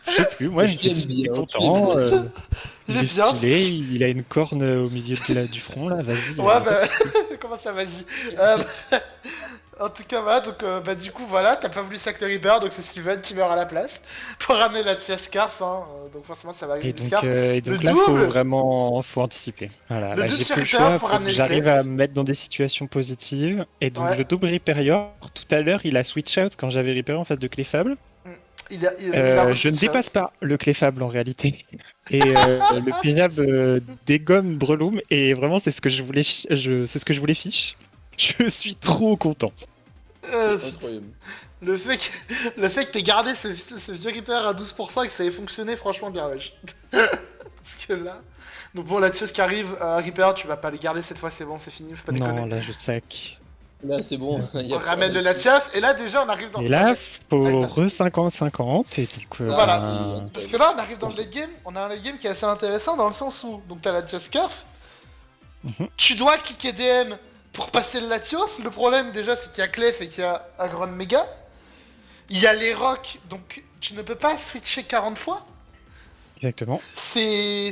Speaker 3: je sais plus, moi,
Speaker 2: Tu
Speaker 3: j'étais
Speaker 2: l'aimes bien,
Speaker 3: content.
Speaker 2: tu l'aimes
Speaker 1: Il
Speaker 3: Il
Speaker 1: est
Speaker 3: est
Speaker 1: bien,
Speaker 3: stylé, il a une corne au milieu du front, là, vas-y.
Speaker 1: Ouais, bah. Comment ça, vas-y. En tout cas, voilà, donc, bah, du coup, voilà, t'as pas voulu sac le Ripper, donc c'est Sylveon qui meurt à la place. Pour ramener la Tia Scarf, hein. Donc, forcément, ça va arriver
Speaker 3: Et
Speaker 1: du
Speaker 3: donc,
Speaker 1: Scarf.
Speaker 3: là,
Speaker 1: double.
Speaker 3: faut anticiper. Voilà,
Speaker 1: Le
Speaker 3: là,
Speaker 1: double
Speaker 3: j'ai
Speaker 1: sur
Speaker 3: plus le
Speaker 1: Ripper
Speaker 3: choix,
Speaker 1: pour
Speaker 3: faut
Speaker 1: ramener
Speaker 3: que
Speaker 1: le
Speaker 3: j'arrive
Speaker 1: clef.
Speaker 3: à me mettre dans des situations positives. Et donc,
Speaker 1: Ouais.
Speaker 3: le double Riperior, tout à l'heure, il a switch out quand j'avais Riperior en face de Clefable.
Speaker 1: Il a
Speaker 3: Je ne dépasse pas le Clefable en réalité. Et le Péjab dégomme Breloom et vraiment c'est ce que je voulais c'est ce que je voulais fiche. Je suis trop content.
Speaker 2: Incroyable.
Speaker 1: Le fait que t'aies gardé ce vieux Reaper à 12% et que ça ait fonctionné, franchement, bien wesh. Parce que là. Donc bon, la tueuse qui arrive, Reaper, tu vas pas les garder cette fois, c'est bon, c'est fini, faut pas déconner.
Speaker 3: Non, là je sac.
Speaker 2: Là, c'est bon. y a
Speaker 1: On
Speaker 2: pas
Speaker 1: ramène
Speaker 2: de-
Speaker 1: le Latias, et là déjà on arrive dans
Speaker 3: Et là, faut
Speaker 1: Attends.
Speaker 3: re 50-50 et donc
Speaker 1: Voilà.
Speaker 3: ben,
Speaker 1: Parce que là on arrive dans le late game, on a un late game qui est assez intéressant dans le sens où, donc t'as la Latias Scarf,
Speaker 3: Mhm.
Speaker 1: tu dois cliquer DM pour passer le Latios, le problème déjà c'est qu'il y a Clef et qu'il y a Agron Mega, il y a les rocks, donc tu ne peux pas switcher 40 fois,
Speaker 3: exactement.
Speaker 1: c'est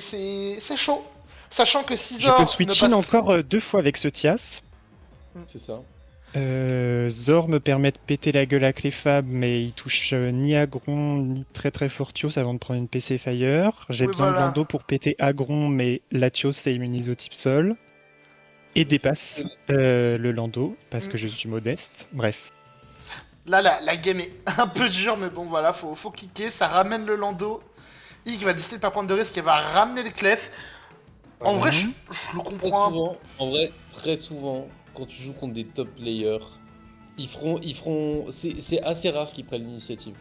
Speaker 1: chaud. Sachant que
Speaker 3: Je
Speaker 1: Scizor
Speaker 3: peux
Speaker 1: ne
Speaker 3: switch
Speaker 1: passe
Speaker 3: in encore 2 fois avec ce Tias.
Speaker 2: C'est ça.
Speaker 3: Zor me permet de péter la gueule à Clefab, mais il touche ni Agron ni très très fort Tios avant de prendre une PC Fire. J'ai
Speaker 1: Oui,
Speaker 3: besoin de
Speaker 1: voilà.
Speaker 3: Lando pour péter Agron, mais Latios c'est immunise au type sol. Et dépasse le Lando, parce que je suis modeste. Bref.
Speaker 1: Là, la game est un peu dure, mais bon, voilà, faut cliquer, ça ramène le Lando. Ig va décider de pas prendre de risque, elle va ramener le Clef. En vrai, je le
Speaker 2: Très
Speaker 1: comprends.
Speaker 2: souvent, en vrai, très souvent, quand tu joues contre des top players, c'est assez rare qu'ils prennent l'initiative.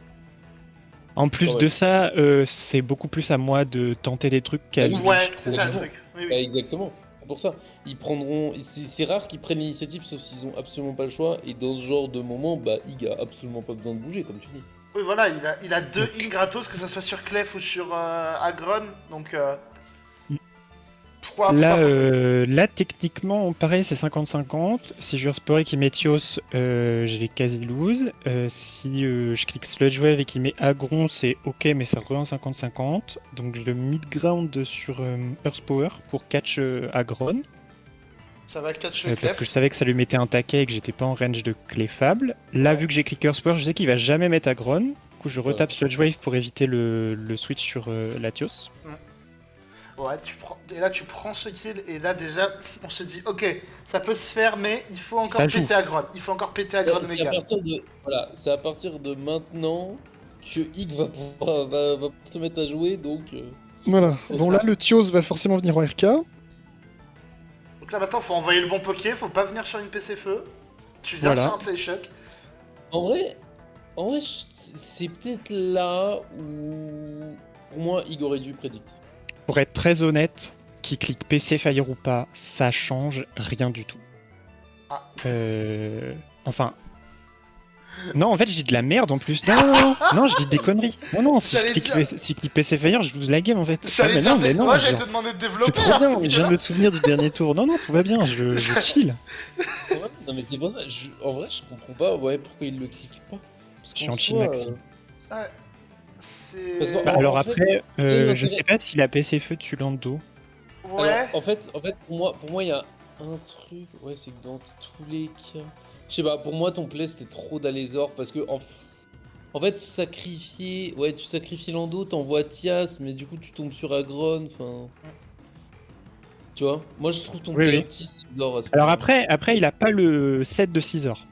Speaker 3: En plus
Speaker 2: Ouais.
Speaker 3: de ça, c'est beaucoup plus à moi de tenter des trucs qu'à
Speaker 2: Ah oui,
Speaker 3: lui.
Speaker 1: Ouais,
Speaker 3: je
Speaker 1: c'est
Speaker 3: trouve.
Speaker 1: ça le truc. Oui,
Speaker 2: Bah,
Speaker 1: oui.
Speaker 2: exactement. C'est pour ça. Ils prendront. C'est rare qu'ils prennent l'initiative, sauf s'ils ont absolument pas le choix. Et dans ce genre de moment, bah, Ig a absolument pas besoin de bouger, comme tu dis.
Speaker 1: Oui, voilà, il a deux in gratos, que ça soit sur Clef ou sur Agron, donc pourquoi
Speaker 3: Là,
Speaker 1: pas tenter.
Speaker 3: là, techniquement, pareil, c'est 50-50. Si je Spore et qu'il met Tios, je les quasi lose. Si je clique Sludge Wave et qu'il met Agron, c'est ok, mais ça revient 50-50. Donc je le mid-ground sur Earth Power pour catch Agron.
Speaker 1: Ça va catch le
Speaker 3: Parce
Speaker 1: Clef.
Speaker 3: que je savais que ça lui mettait un taquet et que j'étais pas en range de Clefable. Là,
Speaker 1: Ouais.
Speaker 3: vu que j'ai cliqué Earth Power, je sais qu'il va jamais mettre Agron. Du coup, je retape Sludge Wave pour éviter le switch sur Latios.
Speaker 1: Ouais, et là tu prends ce kill, et là déjà, on se dit, ok, ça peut se faire, mais il faut encore
Speaker 3: Ça joue.
Speaker 1: péter Agron. Il faut encore péter Agron
Speaker 2: C'est à
Speaker 1: méga.
Speaker 2: partir de. Voilà, c'est à partir de maintenant que Ig va pouvoir va te mettre à jouer, donc.
Speaker 4: Voilà.
Speaker 1: C'est
Speaker 4: Bon,
Speaker 1: ça.
Speaker 4: là, le Tios va forcément venir en RK.
Speaker 1: Donc là maintenant, faut envoyer le bon poké, faut pas venir sur une PC feu. Tu viens
Speaker 3: Voilà.
Speaker 1: sur un Psyshock.
Speaker 2: En vrai, c'est peut-être là où. Pour moi, Ig aurait dû prédicter.
Speaker 3: Pour être très honnête, qui clique PC Fire ou pas, ça change rien du tout.
Speaker 1: Ah.
Speaker 3: Enfin. Non, en fait, je dis de la merde en plus. Non, je dis des conneries. Non, si je
Speaker 1: J'allais
Speaker 3: clique,
Speaker 1: dire-
Speaker 3: si je clique PC Fire, je lose la game en fait.
Speaker 1: J'allais
Speaker 3: mais
Speaker 1: dire,
Speaker 3: non, mais non,
Speaker 1: moi j'allais
Speaker 3: genre,
Speaker 1: te demander de
Speaker 3: c'est
Speaker 1: développer.
Speaker 3: trop
Speaker 1: hein,
Speaker 3: bien,
Speaker 1: parce
Speaker 3: je
Speaker 1: que
Speaker 3: viens
Speaker 1: là-
Speaker 3: de me souvenir du dernier tour. Non, tout va bien, je chill.
Speaker 2: Ouais, non, mais c'est pour ça. En vrai, je comprends pas pourquoi il le clique pas. Parce
Speaker 3: Je suis
Speaker 2: qu'en
Speaker 3: en chill
Speaker 2: soi,
Speaker 3: maxi.
Speaker 1: C'est.
Speaker 2: Parce que-
Speaker 3: Bah,
Speaker 2: En
Speaker 3: alors
Speaker 2: fait,
Speaker 3: après,
Speaker 2: l'intérêt-
Speaker 3: je sais pas si la PC feu tue Lando.
Speaker 1: Ouais.
Speaker 2: Alors, en fait, pour moi, il y a un truc. Ouais, c'est que dans tous les cas. Je sais pas, pour moi, ton play c'était trop d'Alézor parce que en fait, sacrifier. Ouais, tu sacrifies Lando, t'envoies Tias, mais du coup, tu tombes sur Agron. Enfin. Tu vois, moi je trouve ton
Speaker 3: Oui,
Speaker 2: play
Speaker 3: oui.
Speaker 2: petit, c'est d'or à ce
Speaker 3: Alors
Speaker 2: moment-là.
Speaker 3: après, il a pas le set de 6 heures.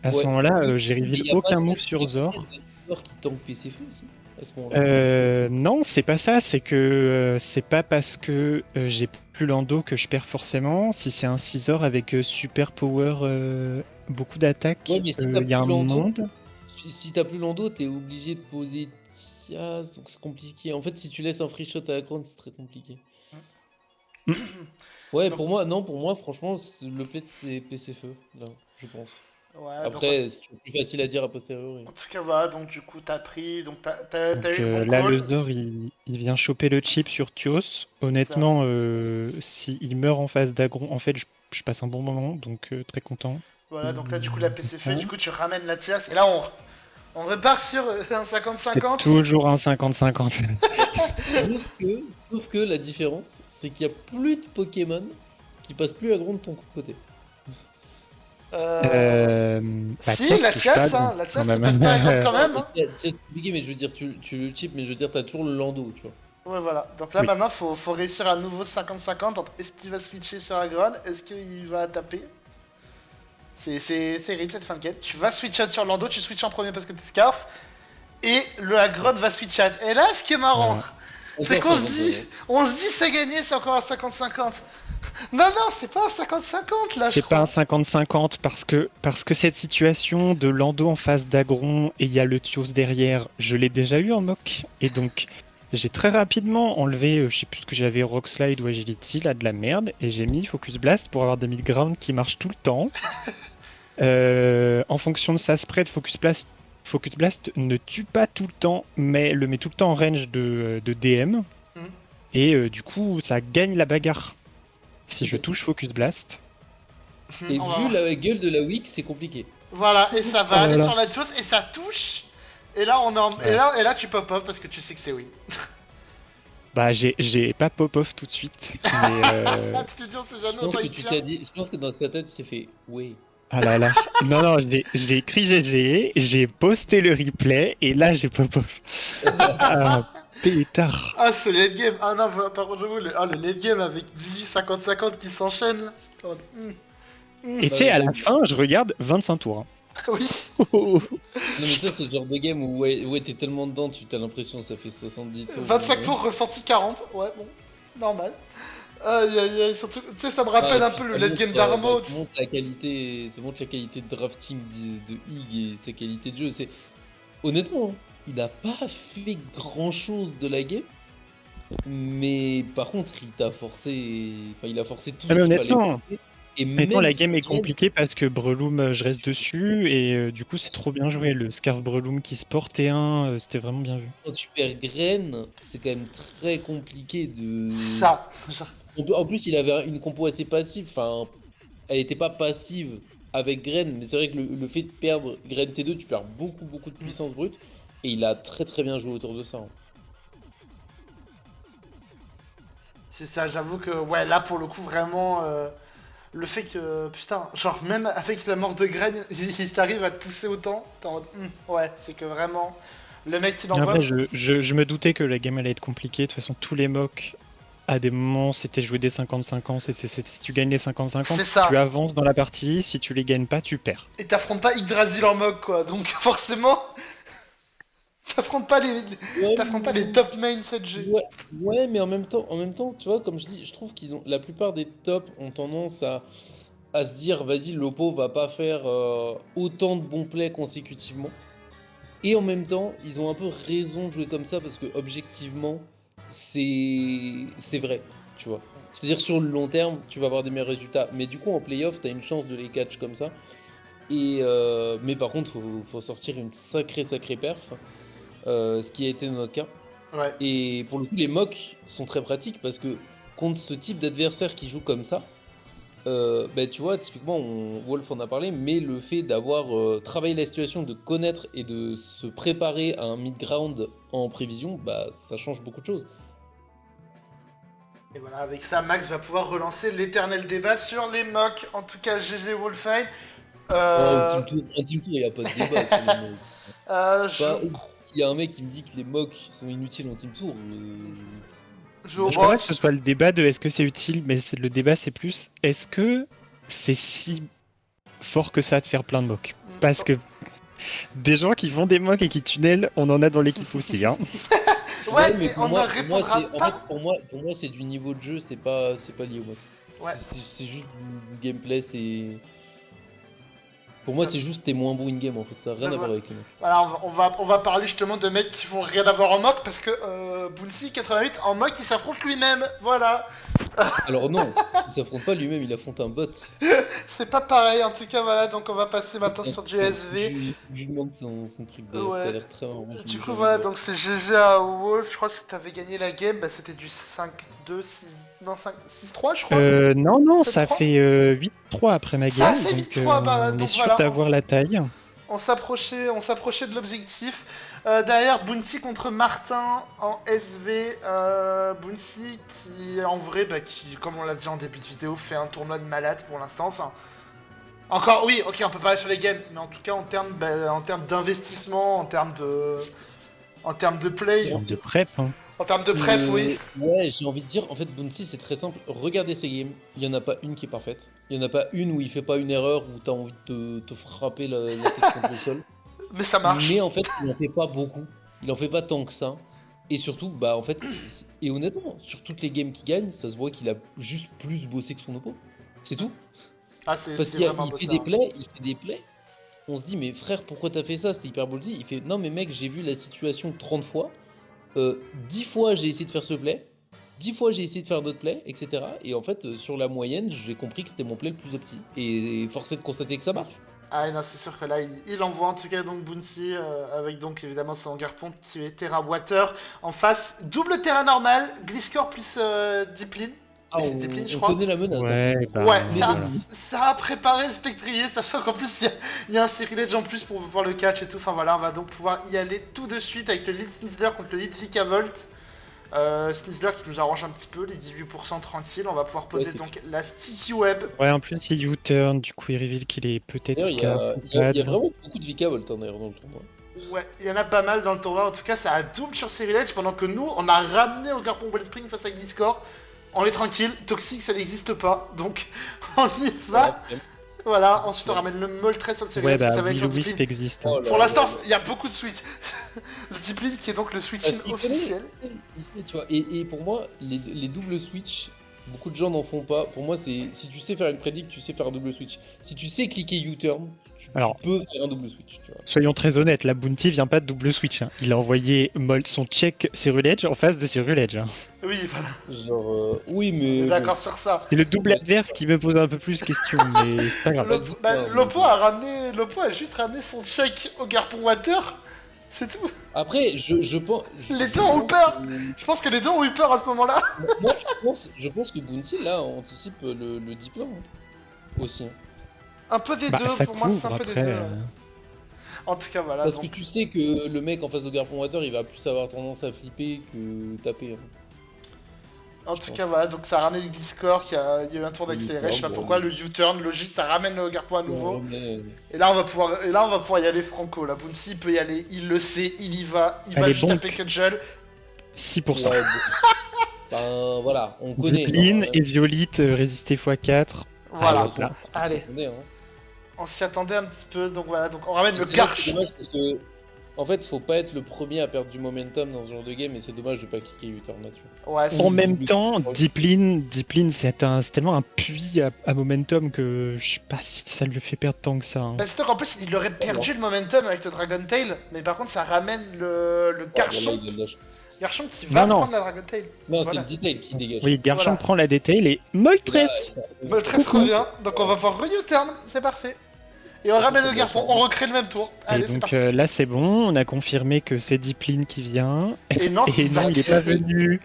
Speaker 3: À ce
Speaker 2: Ouais.
Speaker 3: moment-là, j'ai
Speaker 2: Mais
Speaker 3: reveal
Speaker 2: y a pas
Speaker 3: aucun
Speaker 2: de
Speaker 3: move
Speaker 2: set-
Speaker 3: sur
Speaker 2: y a pas de
Speaker 3: Zor.
Speaker 2: set de Zor qui tank PCF aussi à ce moment-là.
Speaker 3: Non, c'est pas ça, c'est que c'est pas parce que j'ai plus Lando que je perds forcément. Si c'est un 6 heures avec super power, beaucoup d'attaques,
Speaker 2: Ouais, mais si t'as
Speaker 3: il y a un
Speaker 2: plus Lando,
Speaker 3: monde.
Speaker 2: Si t'as plus Lando, t'es obligé de poser Tias, donc c'est compliqué. En fait, si tu laisses un free shot à Agron, c'est très compliqué.
Speaker 3: Mm.
Speaker 2: Ouais,
Speaker 1: Donc-
Speaker 2: pour moi, franchement, le play c'est PCFE, là, je pense.
Speaker 1: Ouais,
Speaker 2: Après, c'est toujours plus facile à dire a posteriori.
Speaker 1: en tout cas, voilà, donc du coup, t'as pris. Donc t'as
Speaker 3: Donc,
Speaker 1: eu le bon
Speaker 3: là,
Speaker 1: call.
Speaker 3: le Zor, il vient choper le chip sur Tios. Honnêtement, s'il meurt en face d'Agron, en fait, je passe un bon moment, donc très content.
Speaker 1: Voilà, donc là, du coup, la PC
Speaker 3: Ça.
Speaker 1: fait, du coup, tu ramènes la Tias, et là, on repart sur un
Speaker 3: C'est
Speaker 1: 50-50.
Speaker 3: toujours un 50-50.
Speaker 2: Sauf que la différence, c'est qu'il n'y a plus de Pokémon qui passent plus Agron de ton côté.
Speaker 3: Bah,
Speaker 1: Si,
Speaker 3: Tias
Speaker 1: la
Speaker 3: touche
Speaker 1: Tias,
Speaker 3: pas,
Speaker 1: hein,
Speaker 3: donc,
Speaker 1: la Tias
Speaker 3: quand
Speaker 1: ne
Speaker 3: même.
Speaker 1: passe pas à Agron quand même. hein.
Speaker 2: C'est compliqué, mais je veux dire, tu le chip, mais je veux dire, t'as toujours le Lando, tu vois.
Speaker 1: Ouais, voilà. Donc là,
Speaker 3: Oui.
Speaker 1: maintenant, faut réussir à nouveau 50-50 entre est-ce qu'il va switcher sur Agron, est-ce qu'il va taper. C'est terrible cette fin de game. Tu vas switcher sur Lando, tu switches en premier parce que t'es Scarf, et le Agron va switcher. Et là, ce qui est marrant,
Speaker 3: Voilà.
Speaker 1: c'est qu'on se dit, c'est gagné, c'est encore un 50-50. Non, c'est pas un 50-50 là, je
Speaker 3: C'est
Speaker 1: crois.
Speaker 3: pas un 50-50 parce que cette situation de Lando en face d'Agron et il y a le Tios derrière, je l'ai déjà eu en mock. Et donc, j'ai très rapidement enlevé, je sais plus ce que j'avais, Rock Slide ou Agility, là de la merde, et j'ai mis Focus Blast pour avoir des midground qui marchent tout le temps. En fonction de sa spread, Focus Blast ne tue pas tout le temps, mais le met tout le temps en range de DM.
Speaker 1: Mhm.
Speaker 3: Et du coup, ça gagne la bagarre. Si je touche Focus Blast.
Speaker 2: Et
Speaker 1: On va
Speaker 2: vu
Speaker 1: voir.
Speaker 2: la gueule de la week, c'est compliqué.
Speaker 1: Voilà, et ça va aller
Speaker 3: Voilà.
Speaker 1: sur la Tios, et ça touche. Et là, et là, tu pop-up parce que tu sais que c'est win.
Speaker 3: Bah, j'ai pas pop-off tout de suite. Mais,
Speaker 1: Ah, tu te dis, on sait
Speaker 2: Je
Speaker 1: jamais,
Speaker 2: pense
Speaker 1: autant
Speaker 2: que
Speaker 1: il
Speaker 2: tu
Speaker 1: tient.
Speaker 2: t'as dit, je pense que dans sa tête, il s'est fait, oui.
Speaker 3: Ah là là. Non, non, j'ai écrit GG, j'ai posté le replay, et là, j'ai pop-off. Ah, pétard.
Speaker 1: Ah, ce late game. Ah non, par contre, j'avoue, le late game avec 18-50-50 qui s'enchaîne là.
Speaker 3: Et tu sais, à la fin, je regarde 25 tours. Hein.
Speaker 1: Oui.
Speaker 2: Non mais ça c'est le genre de game où ouais t'es tellement dedans, tu as l'impression que ça fait 70 tours.
Speaker 1: 25 tours ressenti 40. Ouais, bon. Normal. Aïe aïe aïe. Surtout, tu sais, ça me rappelle un peu le late game d'Armo.
Speaker 2: Ça montre la qualité de drafting de Hig et sa qualité de jeu. C'est honnêtement, hein, il n'a pas fait grand chose de la game, mais par contre il a forcé tout ce
Speaker 3: Ah, mais
Speaker 2: qu'il
Speaker 3: honnêtement,
Speaker 2: fallait. Et
Speaker 3: Maintenant,
Speaker 2: même
Speaker 3: la
Speaker 2: si
Speaker 3: game est
Speaker 2: Gren-
Speaker 3: compliquée parce que Breloom, je reste dessus et du coup, c'est trop bien joué. Le Scarf Breloom qui se portait c'était vraiment bien vu.
Speaker 2: Quand tu perds Gren, c'est quand même très compliqué de.
Speaker 1: Ça. Genre,
Speaker 2: En plus, il avait une compo assez passive. Enfin, elle n'était pas passive avec Gren, mais c'est vrai que le fait de perdre Gren T2, tu perds beaucoup de puissance brute. Et il a très bien joué autour de ça. Hein.
Speaker 1: c'est ça, j'avoue que, ouais, là pour le coup, vraiment. Le fait que, putain, genre même avec la mort de Gren, il t'arrive à te pousser autant, t'es en mode, ouais, c'est que vraiment, le mec qui
Speaker 3: Et
Speaker 1: l'envoie.
Speaker 3: après, je me doutais que la game allait être compliquée. De toute façon, tous les mocks, à des moments, c'était jouer des 50-50. Si tu gagnes les 50-50,
Speaker 1: C'est ça.
Speaker 3: tu avances dans la partie. Si tu les gagnes pas, tu perds.
Speaker 1: Et t'affrontes pas Yggdrasil en mog, quoi, donc forcément, t'affrontes pas les top main 7G.
Speaker 2: Ouais, mais en même temps, tu vois, comme je dis, je trouve qu'ils ont la plupart des tops ont tendance à se dire, vas-y, l'oppo va pas faire autant de bons plays consécutivement. Et en même temps, ils ont un peu raison de jouer comme ça parce que objectivement, c'est vrai, tu vois. C'est-à-dire sur le long terme, tu vas avoir des meilleurs résultats. Mais du coup, en playoff, tu as une chance de les catch comme ça. Mais par contre, faut sortir une sacrée perf, ce qui a été notre cas.
Speaker 1: Ouais.
Speaker 2: Et pour le coup, les mocks sont très pratiques parce que contre ce type d'adversaire qui joue comme ça, bah, tu vois, typiquement, Wolf en a parlé, mais le fait d'avoir travaillé la situation, de connaître et de se préparer à un mid-ground en prévision, bah, ça change beaucoup de choses.
Speaker 1: Et voilà, avec ça, Max va pouvoir relancer l'éternel débat sur les mocks. En tout cas, GG Wolfine.
Speaker 2: Oh, un team tour, il n'y a pas de débat sur les mocks. S'il y a un mec qui me dit que les mocks sont inutiles en team tour,
Speaker 3: Je pense pas que ce soit le débat de est-ce que c'est utile, mais le débat c'est plus est-ce que c'est si fort que ça de faire plein de mocks. Parce que des gens qui font des mocks et qui tunnelent, on en a dans l'équipe aussi. Hein.
Speaker 1: Ouais,
Speaker 2: mais
Speaker 1: mais on ne répondra pas.
Speaker 2: En fait, pour moi, c'est du niveau de jeu, c'est pas lié au mode.
Speaker 1: Ouais.
Speaker 2: C'est juste du gameplay, c'est. Pour moi, c'est juste t'es moins bon in-game en fait, ça n'a rien à voir avec les mecs.
Speaker 1: Voilà, on va parler justement de mecs qui vont rien avoir en mock parce que Bouncy 88 en mock il s'affronte lui-même, voilà.
Speaker 2: Alors non, il s'affronte pas lui-même, il affronte un bot.
Speaker 1: C'est pas pareil en tout cas, voilà, donc on va passer maintenant sur du SV.
Speaker 2: Je lui demande son truc d'ailleurs, ça a l'air très marrant.
Speaker 1: Du coup voilà, donc c'est GG à Wolf, je crois que si t'avais gagné la game, bah c'était du 5-2, 6... Non, 6-3 je crois.
Speaker 3: Non, ça fait 8-3 après ma game,
Speaker 1: ça fait
Speaker 3: donc
Speaker 1: 8-3,
Speaker 3: on est sûr d'avoir la taille.
Speaker 1: On s'approchait de l'objectif. Derrière, Bounty contre Martin en SV. Bounty qui, en vrai, qui, comme on l'a dit en début de vidéo, fait un tournoi de malade pour l'instant. Enfin, encore, oui, ok, on peut parler sur les games, mais en tout cas, en termes d'investissement, en termes de play.
Speaker 3: En termes de prep. Hein.
Speaker 1: En termes de prep, oui.
Speaker 2: Ouais, j'ai envie de dire, en fait, Bounty, c'est très simple. Regardez ses games, il n'y en a pas une qui est parfaite. Il n'y en a pas une où il fait pas une erreur, où t'as envie de te frapper la tête contre le sol.
Speaker 1: Mais ça marche.
Speaker 2: Mais en fait, il en fait pas beaucoup. Il en fait pas tant que ça. Et surtout, bah en fait, et honnêtement, sur toutes les games qu'il gagne, ça se voit qu'il a juste plus bossé que son oppo. C'est tout.
Speaker 1: Ah, c'est
Speaker 2: Parce qu'il
Speaker 1: vraiment
Speaker 2: fait
Speaker 1: ça.
Speaker 2: il fait des plays. On se dit, mais frère, pourquoi t'as fait ça? C'était hyper ballsy. Il fait, non, mais mec, j'ai vu la situation 30 fois. 10 fois j'ai essayé de faire ce play, 10 fois j'ai essayé de faire d'autres plays, etc. Et en fait, sur la moyenne, j'ai compris que c'était mon play le plus opti. Et forcé de constater que ça marche.
Speaker 1: Ah non, c'est sûr que là, il envoie en tout cas donc Bounty, avec donc évidemment son Garpont qui est Terra Water en face. Double Terra normal, Gliscor plus Deepline.
Speaker 2: Ah,
Speaker 1: je
Speaker 2: on
Speaker 1: crois.
Speaker 2: connaît la menace.
Speaker 3: Ouais,
Speaker 2: hein.
Speaker 1: Ouais,
Speaker 3: voilà.
Speaker 1: ça a préparé le Spectrier, sachant qu'en plus il y a un Cyrilege en plus pour voir le catch et tout. Enfin voilà, on va donc pouvoir y aller tout de suite avec le lead Snizzler contre le lead Vikavolt. Snizzler qui nous arrange un petit peu, les 18% tranquilles. On va pouvoir poser
Speaker 2: Ouais, c'est
Speaker 1: donc la Sticky Web.
Speaker 3: Ouais, en plus, il U-turn, du coup, il reveal qu'il est peut-être
Speaker 2: D'ailleurs, il y a
Speaker 3: Scap.
Speaker 2: vraiment beaucoup de V-Cable d'ailleurs dans le tournoi.
Speaker 1: Ouais, il y en a pas mal dans le tournoi. En tout cas, ça a double sur Ceruledge pendant que nous, on a ramené au Garpon Wellspring face à Gliscor. On est tranquille, Toxic ça n'existe pas, donc on y va.
Speaker 2: Ouais,
Speaker 1: Voilà, ensuite on ramène le Moltres sur le
Speaker 3: Ouais,
Speaker 1: Ceruledge, ça
Speaker 3: bah,
Speaker 1: va être sur
Speaker 3: Will Wisp
Speaker 1: Discipline.
Speaker 3: existe.
Speaker 2: Oh là
Speaker 1: Pour
Speaker 2: là
Speaker 1: l'instant,
Speaker 2: là.
Speaker 1: il y a beaucoup de switch. Le Discipline qui est donc le switch-in
Speaker 2: Parce qu'il
Speaker 1: officiel.
Speaker 2: il sait, tu vois. Et pour moi, les doubles switch, beaucoup de gens n'en font pas. Pour moi, c'est si tu sais faire une prédict, tu sais faire un double switch. Si tu sais cliquer U-turn, tu
Speaker 3: Alors,
Speaker 2: peux faire un double switch. Tu vois.
Speaker 3: soyons très honnêtes, la Bounty vient pas de double switch. Hein. Il a envoyé son check Ceruledge en face de Ceruledge. Hein.
Speaker 1: Oui, voilà,
Speaker 2: Genre, oui,
Speaker 1: on
Speaker 2: mais.
Speaker 1: est d'accord sur ça.
Speaker 3: C'est le double adverse qui me pose un peu plus de questions, mais c'est pas grave.
Speaker 1: Lopo a juste ramené son check au Garpon Water. C'est tout.
Speaker 2: Après, je pense.
Speaker 1: Les
Speaker 2: je
Speaker 1: deux ont eu
Speaker 2: pense
Speaker 1: peur.
Speaker 2: que-
Speaker 1: Je pense que les deux ont eu peur à ce moment-là.
Speaker 2: Moi, je pense que Bounty, là, anticipe le diplôme aussi. Hein.
Speaker 1: Un peu des
Speaker 3: Bah,
Speaker 1: deux,
Speaker 3: ça
Speaker 1: pour moi c'est
Speaker 3: couvre
Speaker 1: un peu des
Speaker 3: après.
Speaker 1: deux. Ouais. En tout cas, voilà.
Speaker 2: Parce
Speaker 1: donc...
Speaker 2: que tu sais que le mec en face de Garpon Water, il va plus avoir tendance à flipper que taper. Hein.
Speaker 1: En tout cas, voilà, donc ça ramène le Gliscor, il y a eu un tour d'accéléré, je sais pas
Speaker 2: bon.
Speaker 1: pourquoi, le U-turn, logique, ça ramène le Garpon à nouveau.
Speaker 2: Ouais, mais-
Speaker 1: Et là, on va pouvoir y aller franco. La Bounty peut y aller, il le sait, il y va, il va
Speaker 3: Allez,
Speaker 1: juste
Speaker 3: bonk.
Speaker 1: taper Cudgel.
Speaker 3: 6%.
Speaker 2: Ouais, bon. Ben, voilà, on connaît.
Speaker 3: Discipline
Speaker 2: genre,
Speaker 3: et Violite résister x4.
Speaker 1: Voilà,
Speaker 3: Allez, là.
Speaker 1: allez,
Speaker 2: on connaît, hein.
Speaker 1: on s'y attendait un petit peu, donc voilà, donc on ramène le
Speaker 2: C'est là que c'est
Speaker 1: Garch.
Speaker 2: dommage parce que, en fait, faut pas être le premier à perdre du momentum dans ce genre de game et c'est dommage de pas cliquer U-turn là-dessus.
Speaker 1: Ouais,
Speaker 3: En
Speaker 1: c'est-
Speaker 3: même temps, Deepline, c'est tellement un puits à momentum que je sais pas si ça lui fait perdre tant que ça. Hein.
Speaker 1: bah, c'est qu'en plus, il aurait perdu le momentum avec le Dragon Tail, mais par contre, ça ramène le Garchon,
Speaker 2: Voilà, il lâche.
Speaker 1: Garchon qui va
Speaker 3: Non, non.
Speaker 1: prendre la Dragon Tail.
Speaker 2: Non,
Speaker 1: Voilà.
Speaker 2: c'est le detail qui dégage.
Speaker 3: Oui, Garchon
Speaker 1: Voilà.
Speaker 3: prend la détail et Moltres.
Speaker 1: Moltres revient, donc on va voir re-U-turn, c'est parfait. Et on ramène le Garchon, on recrée le même tour.
Speaker 3: Et
Speaker 1: Allez, c'est
Speaker 3: donc
Speaker 1: parti.
Speaker 3: là c'est bon, on a confirmé que c'est Deepline qui vient.
Speaker 1: Et non,
Speaker 3: Et non, il est pas venu.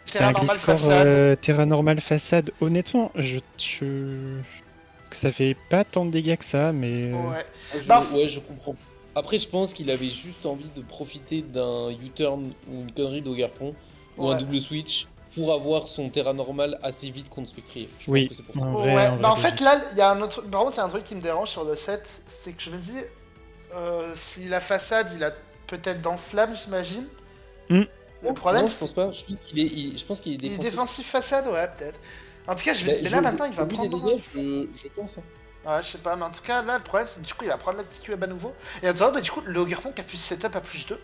Speaker 3: C'est
Speaker 1: Terra
Speaker 3: un
Speaker 1: normale
Speaker 3: Gliscor
Speaker 1: façade.
Speaker 3: Terra normale façade. Honnêtement, que ça fait pas tant de dégâts que ça, mais
Speaker 1: Ouais.
Speaker 2: Ouais, je comprends. Après, je pense qu'il avait juste envie de profiter d'un U-turn ou une connerie d'Ogarpon ou un
Speaker 1: Ouais.
Speaker 2: double switch pour avoir son terrain normal assez vite contre Spectrier. Je
Speaker 3: Oui.
Speaker 2: pense que c'est pour ça.
Speaker 3: En vrai,
Speaker 1: Ouais,
Speaker 3: en vrai,
Speaker 1: bah en
Speaker 3: logique.
Speaker 1: fait là, il y a un autre. Par contre, il y a un truc qui me dérange sur le set, c'est que je me dis, si la façade, il a peut-être dans Slam, j'imagine.
Speaker 3: Hmm.
Speaker 1: Le problème,
Speaker 2: Non, je pense pas. Je pense qu'il est, je pense qu'il est
Speaker 1: il est
Speaker 2: défensif.
Speaker 1: défensif façade, ouais, peut-être. En tout cas,
Speaker 2: Bah,
Speaker 1: mais là maintenant, il va
Speaker 2: au vu des
Speaker 1: prendre.
Speaker 2: dégâts, je pense. Hein.
Speaker 1: Ouais, je sais pas, mais en tout cas, là, le problème, c'est que du coup, il va prendre la petite web à nouveau. Et attends, bah du coup, le Ogerpon qui a pu se setup à +2.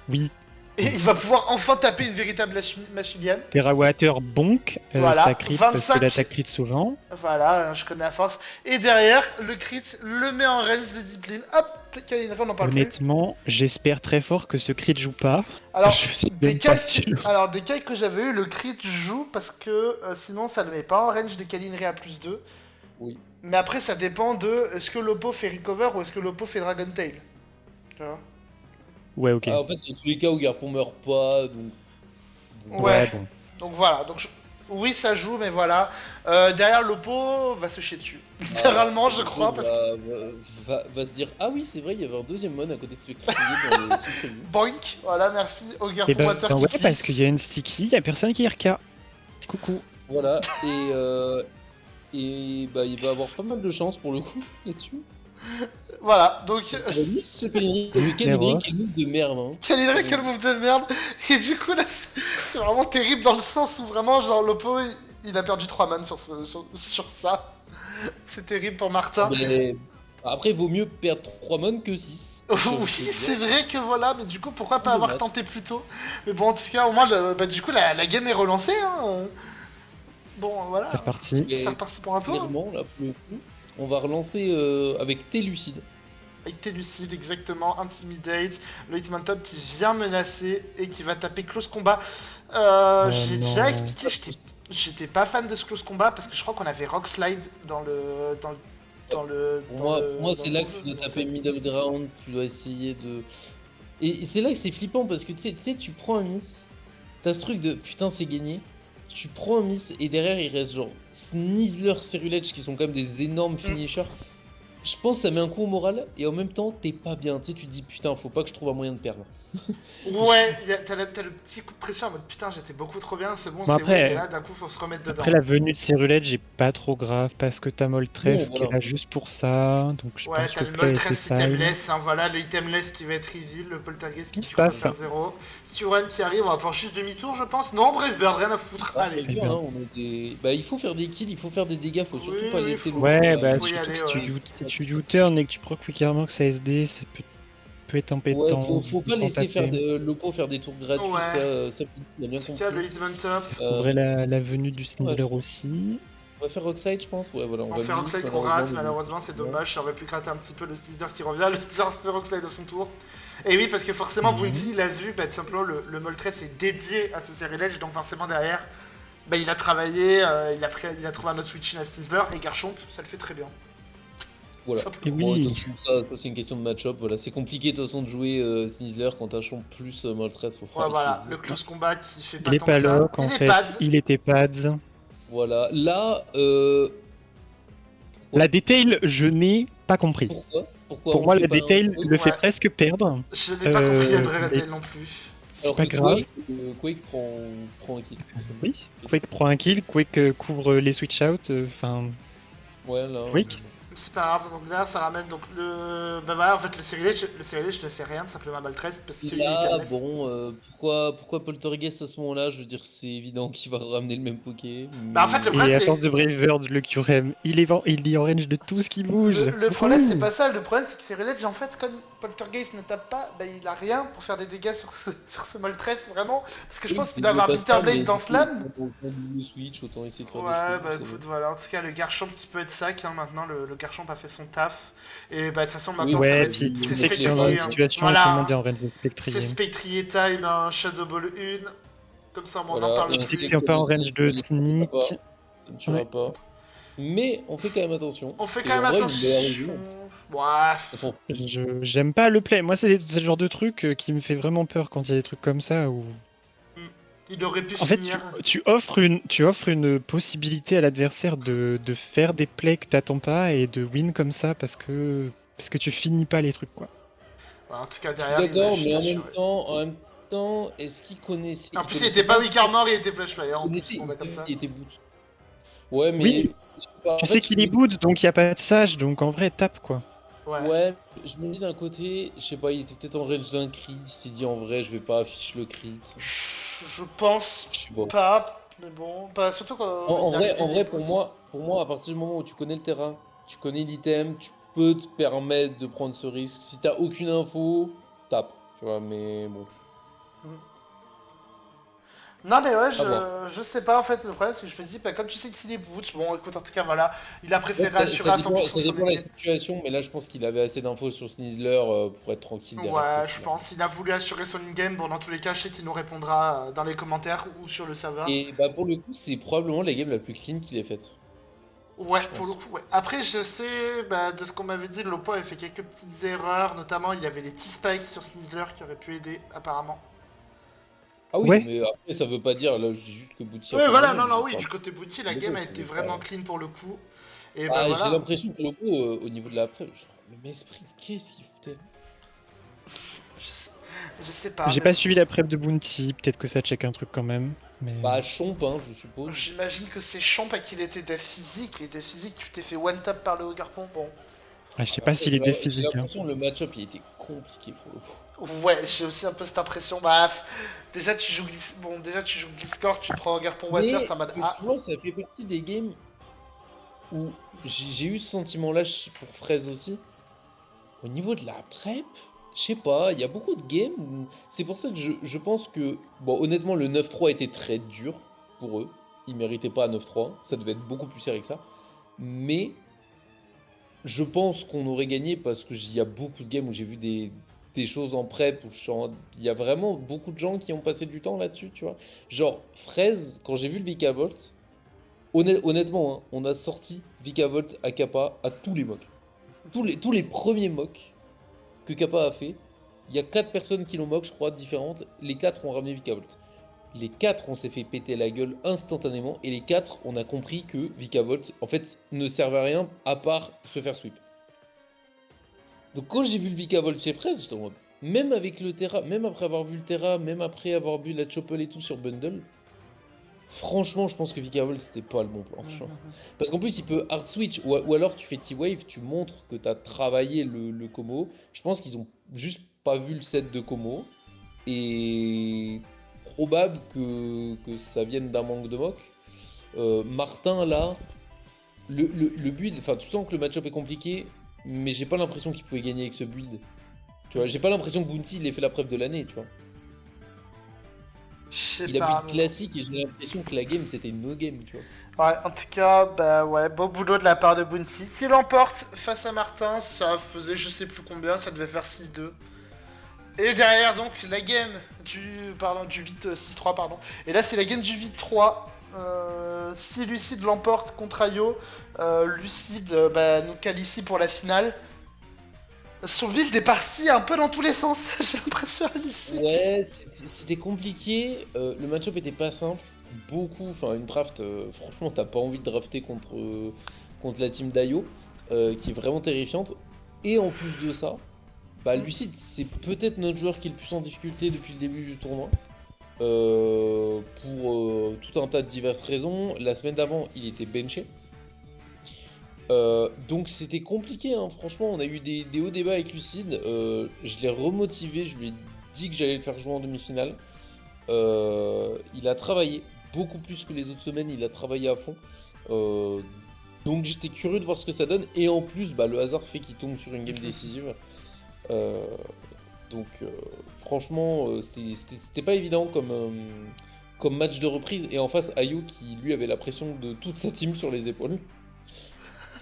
Speaker 3: Oui,
Speaker 1: Et il va pouvoir enfin taper une véritable machilienne.
Speaker 3: Terra Water bonk,
Speaker 1: Voilà,
Speaker 3: ça crit parce
Speaker 1: 25.
Speaker 3: que l'attaque crit souvent.
Speaker 1: Voilà, je connais à force. Et derrière, le crit le met en range de discipline. Hop, Kalineray, on en parle plus.
Speaker 3: Honnêtement, j'espère très fort que ce crit joue pas.
Speaker 1: Alors,
Speaker 3: je suis
Speaker 1: des
Speaker 3: même pas
Speaker 1: cas,
Speaker 3: sûr.
Speaker 1: alors, des cas que j'avais eu, le crit joue parce que sinon ça le met pas en range de Kalineray à +2.
Speaker 2: Oui.
Speaker 1: Mais après, ça dépend de est-ce que Lopo fait recover ou est-ce que Lopo fait Dragon Tail. Tu vois.
Speaker 3: Ouais, ok.
Speaker 2: Ah, en fait, dans tous les cas, Ogarpon meurt pas, donc.
Speaker 1: Ouais.
Speaker 3: bon.
Speaker 1: Donc voilà, oui ça joue, mais voilà. Derrière Lopo va se chier dessus. Littéralement, je crois, parce que...
Speaker 2: Va se dire ah oui c'est vrai il y avait un deuxième mon à côté de Spectrier dans le truc prévu.
Speaker 1: Boink, voilà, merci, Ogre
Speaker 3: Et
Speaker 1: pour
Speaker 3: ben,
Speaker 1: Water
Speaker 3: ouais,
Speaker 1: qui
Speaker 3: parce qu'il y a une sticky, il y a personne qui RK. Coucou.
Speaker 2: Voilà et bah il va avoir pas mal de chance pour le coup là-dessus.
Speaker 1: Voilà, donc
Speaker 2: Il va mix le Kalineray. Le Kalineray
Speaker 3: Erreur.
Speaker 2: quel move de merde hein.
Speaker 1: Kalineray, quel move de merde. Et du coup, là, c'est vraiment terrible dans le sens où vraiment, genre, Lopo, il a perdu 3 man sur ça. C'est terrible pour Martin.
Speaker 2: Mais après vaut mieux perdre 3 mon que 6.
Speaker 1: Oui, c'est vrai que voilà, mais du coup, pourquoi pas
Speaker 2: Le
Speaker 1: avoir
Speaker 2: match.
Speaker 1: tenté plus tôt. Mais bon, en tout cas, au moins, bah, du coup, la game est relancée. Hein. Bon, voilà.
Speaker 3: C'est reparti.
Speaker 1: C'est reparti pour un tour.
Speaker 2: Clairement là pour le coup on va relancer avec T-Lucide.
Speaker 1: Avec Télucide, exactement, Intimidate, le Hitman Top qui vient menacer et qui va taper Close Combat. J'ai
Speaker 3: non.
Speaker 1: déjà expliqué, j'étais pas fan de ce Close Combat parce que je crois qu'on avait Rock Slide dans le.
Speaker 2: Pour moi c'est là que tu dois taper middle ground, tu dois essayer de... Et c'est là que c'est flippant parce que tu sais, tu prends un miss, t'as ce truc de putain c'est gagné, tu prends un miss et derrière il reste genre Snizzler, Ceruledge qui sont quand même des énormes finishers. je pense que ça met un coup au moral et en même temps, t'es pas bien. Tu sais, tu te dis putain, faut pas que je trouve un moyen de perdre.
Speaker 1: Ouais, t'as le petit coup de pression en mode putain, j'étais beaucoup trop bien, c'est bon,
Speaker 3: Bon,
Speaker 1: c'est win, et
Speaker 3: après,
Speaker 1: là d'un coup faut se remettre dedans.
Speaker 3: après la venue de Cerulette, j'ai pas trop grave parce que t'as Moltres
Speaker 2: Bon,
Speaker 3: qui est
Speaker 2: voilà.
Speaker 3: là juste pour ça. Donc je
Speaker 1: Ouais,
Speaker 3: pense
Speaker 1: t'as
Speaker 3: que le
Speaker 1: le
Speaker 3: play
Speaker 1: Moltres
Speaker 3: était fine.
Speaker 1: itemless, hein, voilà, le itemless qui va être reveal, le poltergeist qui
Speaker 3: Pif
Speaker 1: du coup va
Speaker 3: paf.
Speaker 1: faire 0. Turan qui arrive, on va faire juste demi-tour, je pense. Non, bref, Bird, rien à foutre,
Speaker 2: Ah,
Speaker 1: allez.
Speaker 2: bien sûr, hein, on est des... Bah, il faut faire des kills, il faut faire des dégâts, faut surtout pas laisser
Speaker 1: faut...
Speaker 2: l'oppo
Speaker 3: Ouais,
Speaker 2: là.
Speaker 3: bah
Speaker 1: faut y
Speaker 3: surtout
Speaker 1: aller,
Speaker 3: que
Speaker 1: ouais.
Speaker 3: si tu U-turn et que tu proc Quick Armor que ça SD, ça peut être
Speaker 2: Ouais,
Speaker 3: embêtant.
Speaker 2: faut pas laisser faire l'oppo faire des tours gratuits,
Speaker 1: Ouais.
Speaker 2: ça on a bien
Speaker 1: En tout cas, le
Speaker 2: compris.
Speaker 1: hitman top.
Speaker 3: Ça couvrait la venue du
Speaker 2: Ouais.
Speaker 3: Snizzler aussi.
Speaker 2: On va faire Rockslide, je pense. Ouais, voilà,
Speaker 1: On
Speaker 2: va
Speaker 1: fait
Speaker 2: miss,
Speaker 1: Rockslide qu'on rate,
Speaker 2: mais
Speaker 1: malheureusement, c'est dommage. Ça aurait pu gratter un petit peu le Snizzler qui revient. Le Snizzler fait Rockslide à son tour. Et oui, parce que forcément, Bounty, il a vu, bah, tout simplement, le Moltres est dédié à ce Cerilege, donc forcément, derrière, bah, il a travaillé, il a trouvé un autre switch in à Snizzler, et Garchomp, ça le fait très bien.
Speaker 2: voilà.
Speaker 3: Et
Speaker 2: Bon, de
Speaker 3: oui,
Speaker 2: toute façon, ça c'est une question de match-up. Voilà. C'est compliqué de toute façon de jouer Snizzler quand t'as champ plus Moltres, faut
Speaker 1: Ouais,
Speaker 2: pas
Speaker 1: voilà,
Speaker 2: utiliser.
Speaker 1: le close combat qui fait
Speaker 3: il
Speaker 1: pas
Speaker 3: est
Speaker 1: tant
Speaker 3: pas
Speaker 1: que ça.
Speaker 3: lock en
Speaker 1: Il est
Speaker 3: fait,
Speaker 1: pads.
Speaker 3: il était pads.
Speaker 2: Voilà. Là,
Speaker 3: La detail, je n'ai pas compris.
Speaker 2: pourquoi
Speaker 3: Pour
Speaker 2: on
Speaker 3: moi,
Speaker 2: fait
Speaker 3: la
Speaker 2: pas un
Speaker 3: detail
Speaker 2: Quake
Speaker 3: le fait
Speaker 1: Ouais.
Speaker 3: presque perdre.
Speaker 1: Je n'ai pas compris André
Speaker 3: Mais
Speaker 1: Latel non plus.
Speaker 3: c'est
Speaker 2: Alors
Speaker 3: pas
Speaker 2: que
Speaker 3: grave.
Speaker 2: Quake prend un kill.
Speaker 3: Oui, Quake prend un kill, Quake couvre les switch out. Enfin,
Speaker 2: Ouais, là.
Speaker 3: Quake.
Speaker 1: C'est pas grave, donc là ça ramène donc le. Bah voilà, en fait le Cerilege ne fait rien tout simplement à Moltres parce qu'il est
Speaker 2: Là,
Speaker 1: itemless.
Speaker 2: bon, pourquoi Poltergeist à ce moment-là? Je veux dire, c'est évident qu'il va ramener le même Poké.
Speaker 1: Bah en fait le problème
Speaker 3: Et à
Speaker 1: c'est.
Speaker 3: force de Brave Bird, le Curem, il est en range de tout ce qui bouge.
Speaker 1: Le problème c'est
Speaker 3: Ouh.
Speaker 1: pas ça, le problème c'est que Cerilege en fait comme Poltergeist ne tape pas, bah il a rien pour faire des dégâts sur ce Moltres vraiment. Parce que je pense qu'il doit avoir Bitterblade dans Slam.
Speaker 2: Le Switch, autant essayer de faire
Speaker 1: Ouais,
Speaker 2: des
Speaker 1: bah
Speaker 2: choses.
Speaker 1: écoute, voilà, en tout cas, le Garchomp qui peut être sac, hein, maintenant, le Garchomp a fait son taf. Et bah, de toute façon, maintenant,
Speaker 2: Oui,
Speaker 1: ça va
Speaker 3: Ouais,
Speaker 1: être.
Speaker 3: puis
Speaker 1: C'est
Speaker 3: tu sais que tu es dans
Speaker 1: Spectrier,
Speaker 3: une
Speaker 1: hein.
Speaker 3: situation où tout le
Speaker 1: Voilà,
Speaker 3: monde est en range de
Speaker 1: c'est
Speaker 3: Spectrier.
Speaker 1: Spectrier time, un Shadow Ball 1. Comme ça, on n'en
Speaker 2: Voilà,
Speaker 1: parle
Speaker 2: et on
Speaker 3: Tu sais que
Speaker 2: sait
Speaker 1: plus.
Speaker 3: t'es pas en
Speaker 2: le
Speaker 3: range de
Speaker 2: Snake, ça ne tuera pas.
Speaker 3: Sneak.
Speaker 2: Ça ne tuera pas. Mais on fait quand même attention.
Speaker 1: On fait
Speaker 2: Et
Speaker 1: quand même
Speaker 2: en vrai, il
Speaker 1: attention.
Speaker 2: a raison.
Speaker 1: Ouais.
Speaker 2: On s'en fout.
Speaker 3: J'aime pas le play. Moi, c'est le genre de truc qui me fait vraiment peur quand il y a des trucs comme ça où.
Speaker 1: Il aurait pu
Speaker 3: En fait,
Speaker 1: finir.
Speaker 3: tu offres une possibilité à l'adversaire de faire des plays que t'attends pas et de win comme ça parce que tu finis pas les trucs quoi.
Speaker 1: Ouais, en tout cas,
Speaker 2: Je suis
Speaker 1: derrière, il va
Speaker 2: d'accord,
Speaker 1: juste
Speaker 2: mais
Speaker 1: assurer.
Speaker 2: en même temps, est-ce qu'il connaissait.
Speaker 1: En plus, il était pas Weak Armor, il était Flash Fire. En plus,
Speaker 2: Il
Speaker 1: on va comme ça.
Speaker 2: était boot. Ouais, mais.
Speaker 3: Oui,
Speaker 2: je sais pas,
Speaker 3: tu
Speaker 2: en
Speaker 3: sais
Speaker 2: fait,
Speaker 3: qu'il est boot donc il y a pas de sage donc en vrai tape quoi.
Speaker 1: Ouais.
Speaker 2: Ouais, je me dis d'un côté, je sais pas, il était peut-être en range d'un crit, il s'est dit en vrai, je vais pas afficher le crit.
Speaker 1: Je pense
Speaker 2: Je sais pas.
Speaker 1: pas. Mais bon, bah, surtout quand.
Speaker 2: En vrai, pour moi, à partir du moment où tu connais le terrain, tu connais l'item, tu peux te permettre de prendre ce risque. Si t'as aucune info, tape, tu vois, mais bon.
Speaker 1: Non mais ouais,
Speaker 2: À voir.
Speaker 1: je sais pas en fait, le problème c'est que je me dis, bah, comme tu sais qu'il est boot, bon écoute en tout cas voilà, il a préféré assurer à 100%
Speaker 2: Ça
Speaker 1: son
Speaker 2: dépend de la
Speaker 1: équipe.
Speaker 2: situation, mais là je pense qu'il avait assez d'infos sur Snizzler pour être tranquille derrière.
Speaker 1: Ouais, je pense, il a voulu assurer son in-game, bon dans tous les cas je sais qu'il nous répondra dans les commentaires ou sur le serveur.
Speaker 2: Et bah pour le coup, c'est probablement la game la plus clean qu'il ait faite.
Speaker 1: Ouais,
Speaker 2: je
Speaker 1: pour le
Speaker 2: pense.
Speaker 1: coup, ouais. Après je sais, bah, de ce qu'on m'avait dit, Lopo avait fait quelques petites erreurs, notamment il y avait les T-Spikes sur Snizzler qui auraient pu aider apparemment.
Speaker 2: Ah oui,
Speaker 3: Ouais.
Speaker 2: mais après ça veut pas dire, là je dis juste que Bouti a
Speaker 1: Ouais
Speaker 2: fait
Speaker 1: voilà,
Speaker 2: bien,
Speaker 1: non
Speaker 2: mais
Speaker 1: non
Speaker 2: je
Speaker 1: oui,
Speaker 2: parle
Speaker 1: du côté booty la
Speaker 2: de
Speaker 1: game
Speaker 2: gauche,
Speaker 1: a été
Speaker 2: mais
Speaker 1: vraiment
Speaker 2: pas-
Speaker 1: clean pour le coup. Et bah
Speaker 2: Ah, j'ai
Speaker 1: voilà.
Speaker 2: l'impression que Loco, au niveau de la prep, le Mesprit, qu'est-ce qu'il foutait?
Speaker 1: Je sais pas.
Speaker 3: J'ai
Speaker 1: mais
Speaker 3: pas suivi la prep de Bounty, peut-être que ça check un truc quand même. Mais
Speaker 2: Bah, Chomp, hein, je suppose.
Speaker 1: j'imagine que c'est champ à qu'il était dev physique, et dev physique tu t'es fait one tap par le haut garpon, bon.
Speaker 3: je sais pas s'il est des
Speaker 2: J'ai
Speaker 3: physiques. Hein.
Speaker 2: l'impression que le match-up il était compliqué pour le coup.
Speaker 1: Ouais, j'ai aussi un peu cette impression. Bah, déjà tu joues bon, déjà tu joues Gliscor, tu prends Garpon Water,
Speaker 2: Mais
Speaker 1: t'es en mode
Speaker 2: tu
Speaker 1: ah.
Speaker 2: vois, ça fait partie des games où j'ai eu ce sentiment-là pour Fraise aussi. Au niveau de la prep, je sais pas, il y a beaucoup de games où... C'est pour ça que je pense que... Bon, honnêtement, le 9-3 était très dur pour eux. Ils méritaient pas 9-3. Ça devait être beaucoup plus serré que ça. Mais je pense qu'on aurait gagné parce qu'il y a beaucoup de games où j'ai vu des choses en prep, où il y a vraiment beaucoup de gens qui ont passé du temps là-dessus, tu vois. Genre, Fraise, quand j'ai vu le Vikavolt, honnêtement, hein, on a sorti Vikavolt à Kappa à tous les mocks. Tous les premiers mocks que Kappa a fait, il y a 4 personnes qui l'ont mock, je crois, différentes. Les 4 ont ramené Vikavolt. Les 4, on s'est fait péter la gueule instantanément. Et les 4, on a compris que Vikavolt, en fait, ne servait à rien à part se faire sweep. Donc quand j'ai vu le Vikavolt chez Fraise, j'étais en mode, même avec le Terra, même après avoir vu le Terra, même après avoir vu la Chopple et tout sur Bundle, franchement, je pense que Vikavolt c'était pas le bon plan. Tu vois. Parce qu'en plus, il peut hard switch, ou alors tu fais T-Wave, tu montres que t'as travaillé le Como. Je pense qu'ils ont juste pas vu le set de Como, et probable que ça vienne d'un manque de mock. Martin, là, le build, enfin, tu sens que le match-up est compliqué, mais j'ai pas l'impression qu'il pouvait gagner avec ce build. Tu vois, j'ai pas l'impression que Bounty il ait fait la preuve de l'année, tu vois.
Speaker 1: Je sais
Speaker 2: Il a
Speaker 1: pas.
Speaker 2: build classique et j'ai l'impression que la game c'était une no game, tu vois.
Speaker 1: Ouais, en tout cas, bah ouais, beau boulot de la part de Bounty. Qui l'emporte face à Martin, ça faisait je sais plus combien, ça devait faire 6-2. Et derrière donc la game du 8-6-3 pardon. Et là c'est la game du 8-3. Si Lucide l'emporte contre Ayo, Lucide nous qualifie pour la finale. Son build est parti un peu dans tous les sens, j'ai l'impression à Lucide.
Speaker 2: Ouais, c'était compliqué. Le match-up était pas simple. Beaucoup, enfin une draft, franchement t'as pas envie de drafter contre la team d'Ayo, qui est vraiment terrifiante. Et en plus de ça, bah Lucide c'est peut-être notre joueur qui est le plus en difficulté depuis le début du tournoi. Pour tout un tas de diverses raisons. La semaine d'avant il était benché. Donc c'était compliqué, hein. Franchement on a eu des hauts débats avec Lucide. Je l'ai remotivé, je lui ai dit que j'allais le faire jouer en demi-finale. Il a travaillé beaucoup plus que les autres semaines, il a travaillé à fond. Donc j'étais curieux de voir ce que ça donne. Et en plus, bah, le hasard fait qu'il tombe sur une game décisive. Donc franchement, c'était pas évident comme match de reprise. Et en face, Ayo qui lui avait la pression de toute sa team sur les épaules.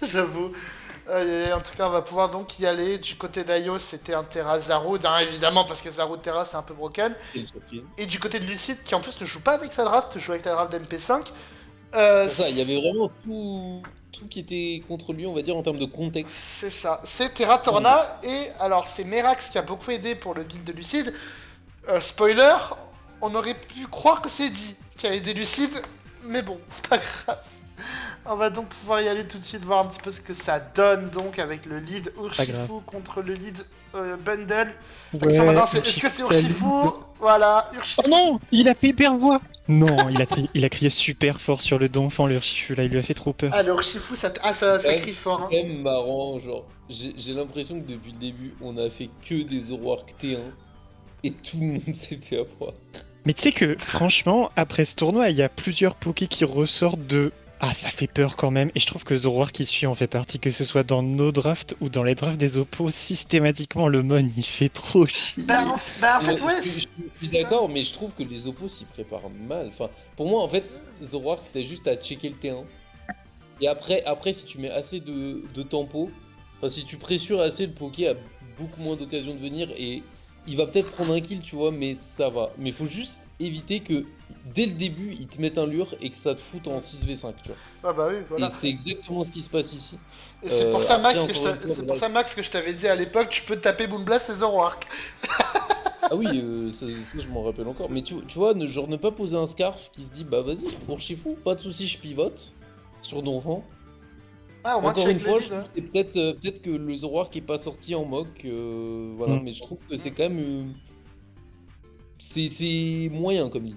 Speaker 1: J'avoue. En tout cas, on va pouvoir donc y aller. Du côté d'Ayo, c'était un Terra Zaroud, hein, évidemment, parce que Zaroud Terra, c'est un peu broken.
Speaker 2: Quelle surprise.
Speaker 1: Et du côté de Lucide, qui en plus ne joue pas avec sa draft, joue avec la draft d'MP5.
Speaker 2: Pour ça, il y avait vraiment tout qui était contre lui, on va dire, en termes de contexte.
Speaker 1: C'est ça. C'est Terra Torna. Et alors, c'est Merax qui a beaucoup aidé pour le build de Lucide. Spoiler, on aurait pu croire que c'est Di qui a aidé Lucide. Mais bon, c'est pas grave. On va donc pouvoir y aller tout de suite, voir un petit peu ce que ça donne donc avec le lead Urshifu contre le lead Bundle. La question maintenant c'est est-ce que c'est Urshifu? Voilà, Urshifu.
Speaker 3: Oh non, il a fait hyper voix. Non, il a crié super fort sur le donfant, le Urshifu, là, il lui a fait trop peur.
Speaker 1: Ah, le Urshifu, ça crie fort. Hein.
Speaker 2: C'est quand même marrant, genre, j'ai l'impression que depuis le début, on a fait que des Zoroark T1 et tout le monde s'est fait avoir.
Speaker 3: Mais tu sais que, franchement, après ce tournoi, il y a plusieurs pokés qui ressortent de... Ah, ça fait peur quand même, et je trouve que Zoroark qui suit en fait partie, que ce soit dans nos drafts ou dans les drafts des oppos, systématiquement le mon il fait trop chier.
Speaker 1: En fait, ouais.
Speaker 2: Je suis d'accord, mais je trouve que les oppos s'y préparent mal. Enfin, pour moi, en fait, Zoroark, t'as juste à checker le T1. Et après si tu mets assez de tempo, enfin, si tu pressures assez, le poké a beaucoup moins d'occasions de venir et il va peut-être prendre un kill, tu vois, mais ça va. Mais il faut juste éviter que dès le début, ils te mettent un lure et que ça te foute en 6v5, tu vois.
Speaker 1: Ah bah oui, voilà.
Speaker 2: Et c'est exactement ce qui se passe ici.
Speaker 1: Et c'est pour ça,
Speaker 2: après,
Speaker 1: Max,
Speaker 2: encore
Speaker 1: Max, que je t'avais dit à l'époque, tu peux taper Moonblast et Zoroark.
Speaker 2: Ah oui, ça je m'en rappelle encore. Mais tu vois, genre ne pas poser un scarf qui se dit bah vas-y, pour Shifu, pas de soucis, je pivote sur Donphan.
Speaker 1: Ah, au moins
Speaker 2: Encore
Speaker 1: check
Speaker 2: une fois,
Speaker 1: le
Speaker 2: je
Speaker 1: lead,
Speaker 2: trouve que c'est peut-être que le Zoroark est pas sorti en mock, voilà, mais je trouve que c'est quand même c'est moyen comme lead.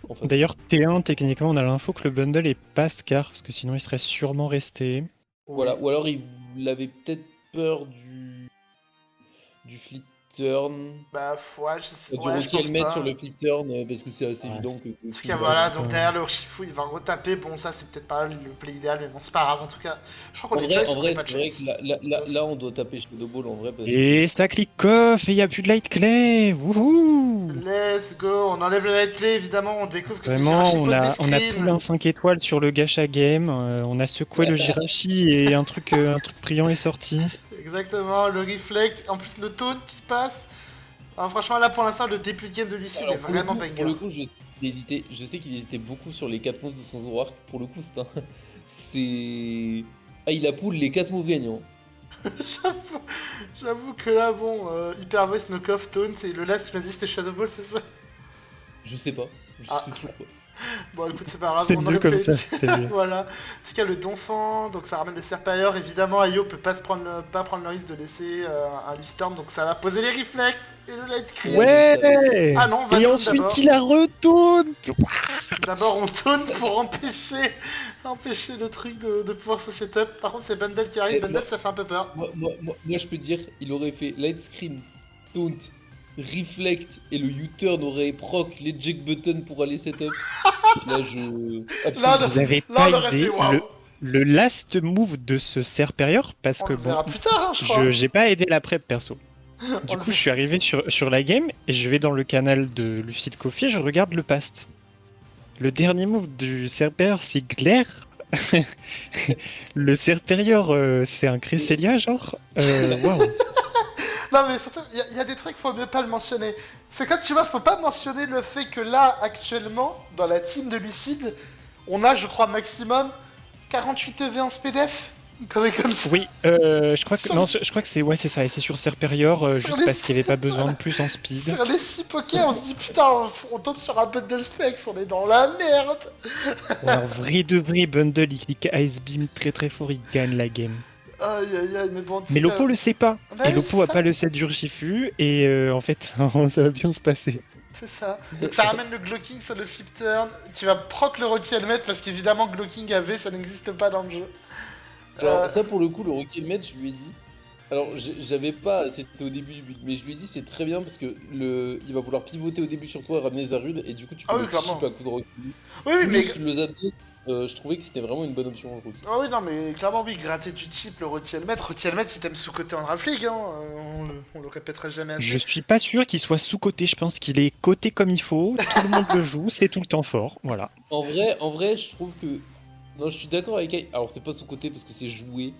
Speaker 2: En fait.
Speaker 3: D'ailleurs, T1, techniquement, on a l'info que le bundle est pas scarf, parce que sinon il serait sûrement resté.
Speaker 2: Voilà, ou alors il avait peut-être peur du flip turn.
Speaker 1: Bah, ouais, je sais
Speaker 2: Du
Speaker 1: ouais, je
Speaker 2: Rocky
Speaker 1: pense
Speaker 2: Helmet
Speaker 1: pas.
Speaker 2: sur le flip turn, parce que c'est assez
Speaker 3: Ouais.
Speaker 2: évident que.
Speaker 1: En tout cas, voilà, donc derrière le Urshifu, il va retaper. Bon, ça, c'est peut-être pas le play idéal, mais bon, c'est pas grave. En tout cas, je crois qu'on est
Speaker 2: En vrai,
Speaker 1: pas
Speaker 2: c'est vrai que là, on doit taper Shadow Ball en vrai. Parce que...
Speaker 3: Et ça click off, et il y a plus de light clay. Wouhou!
Speaker 1: Let's go, on enlève le light play, évidemment, on découvre que
Speaker 3: Vraiment,
Speaker 1: c'est
Speaker 3: on a plus un 5 étoiles sur le gacha game, on a secoué le Jirachi et un truc brillant est sorti.
Speaker 1: Exactement, le reflect, en plus le taunt qui passe. Alors, franchement, là pour l'instant, le dépli game de Lucide est vraiment
Speaker 2: Pour
Speaker 1: banger.
Speaker 2: le coup, je sais qu'il hésitait beaucoup sur les 4 moves de son Zoroark. Pour le coup, c'est. Ah, il a pull les 4 moves gagnants.
Speaker 1: J'avoue que là, bon, Hyper Voice, Knockoff, Taunt, et le last, tu m'as dit c'était Shadow Ball, c'est ça?
Speaker 2: Je sais pas. Je
Speaker 1: Ah.
Speaker 2: sais toujours pas.
Speaker 1: Bon, écoute, c'est pas grave,
Speaker 3: C'est
Speaker 1: on
Speaker 3: mieux
Speaker 1: aurait
Speaker 3: comme
Speaker 1: pu-
Speaker 3: ça, c'est mieux.
Speaker 1: Voilà. En tout cas, le Donphan, donc ça ramène le Serpilleur. Évidemment, Ayo peut pas prendre le risque de laisser un Leafstorm, donc ça va poser les Reflect et le Light Screen.
Speaker 3: Ouais.
Speaker 1: Ah non, on va
Speaker 3: Et
Speaker 1: taunt
Speaker 3: ensuite
Speaker 1: d'abord.
Speaker 3: il la retourne.
Speaker 1: D'abord, on taunt pour empêcher le truc de pouvoir se setup. Par contre, c'est Bundle qui arrive.
Speaker 2: Et
Speaker 1: Bundle,
Speaker 2: moi-
Speaker 1: ça fait un peu peur.
Speaker 2: Moi, je peux te dire, il aurait fait light screen, taunt, reflect et le U-turn aurait proc l'eject button pour aller setup. Là, je.
Speaker 1: Là,
Speaker 3: Vous avez
Speaker 1: Là,
Speaker 3: pas
Speaker 1: on aurait
Speaker 3: idée
Speaker 1: fait waouh.
Speaker 3: le last move de ce Serperior parce
Speaker 1: On
Speaker 3: que
Speaker 1: le
Speaker 3: bon,
Speaker 1: verra plus tard, hein, je crois.
Speaker 3: j'ai pas aidé la prep perso.
Speaker 1: On
Speaker 3: Du
Speaker 1: le
Speaker 3: coup, je suis arrivé sur la game et je vais dans le canal de Lucid Coffee et je regarde le past. Le dernier move du Serperior, c'est Glaire. Le Serperior, c'est un Cresselia, genre. Waouh.
Speaker 1: Non, mais surtout, il y a des trucs, faut mieux pas le mentionner. C'est quand tu vois, faut pas mentionner le fait que là, actuellement, dans la team de Lucide, on a, je crois, maximum 48 EV en SPDF. Comme ça.
Speaker 3: Oui, je crois que
Speaker 1: Sur-
Speaker 3: non, je crois que c'est c'est ça. Et c'est sur Serperior,
Speaker 1: Sur
Speaker 3: juste
Speaker 1: les-
Speaker 3: parce qu'il n'y avait pas besoin de plus en speed.
Speaker 1: Sur les 6 pokés, on se dit putain, on tombe sur un bundle specs, on est dans la merde.
Speaker 3: Ouais, en vrai de vrai, Bundle, il clique Ice Beam très très fort, il gagne la game.
Speaker 1: Aïe aïe aïe, mais bon. en tout
Speaker 3: Mais
Speaker 1: cas-
Speaker 3: Lopo le sait pas.
Speaker 1: Bah
Speaker 3: Et
Speaker 1: oui,
Speaker 3: Lopo
Speaker 1: c'est
Speaker 3: a
Speaker 1: ça.
Speaker 3: pas le set d'Urshifu. Et en fait, ça va bien se passer.
Speaker 1: C'est ça. Donc ça ramène le Glocking sur le flip turn, qui va proc le Rocky Helmet, parce qu'évidemment, Glocking AV, ça n'existe pas dans le jeu.
Speaker 2: Alors, ça, pour le coup, le Rocky Helmet, je lui ai dit. Alors, j'avais pas. C'était au début du but, mais je lui ai dit c'est très bien parce que il va vouloir pivoter au début sur toi et ramener Zarud, et du coup, tu peux
Speaker 1: Ah oui,
Speaker 2: le
Speaker 1: clairement.
Speaker 2: chip à coup de Rocky.
Speaker 1: Oui, oui, mais.
Speaker 2: Plus le Zapdos, je trouvais que c'était vraiment une bonne option, le Rocky.
Speaker 1: Ah oui, non, mais clairement, oui, gratter du chip, le Rocky Helmet. Rocky Helmet, si t'aimes sous-côté en draft league, hein, on le répétera jamais assez.
Speaker 3: Je suis pas sûr qu'il soit sous-coté. Je pense qu'il est coté comme il faut. Tout le monde le joue. C'est tout le temps fort. Voilà.
Speaker 2: En vrai, je trouve que. Non, je suis d'accord avec elle. Alors, c'est pas sous-côté parce que c'est joué.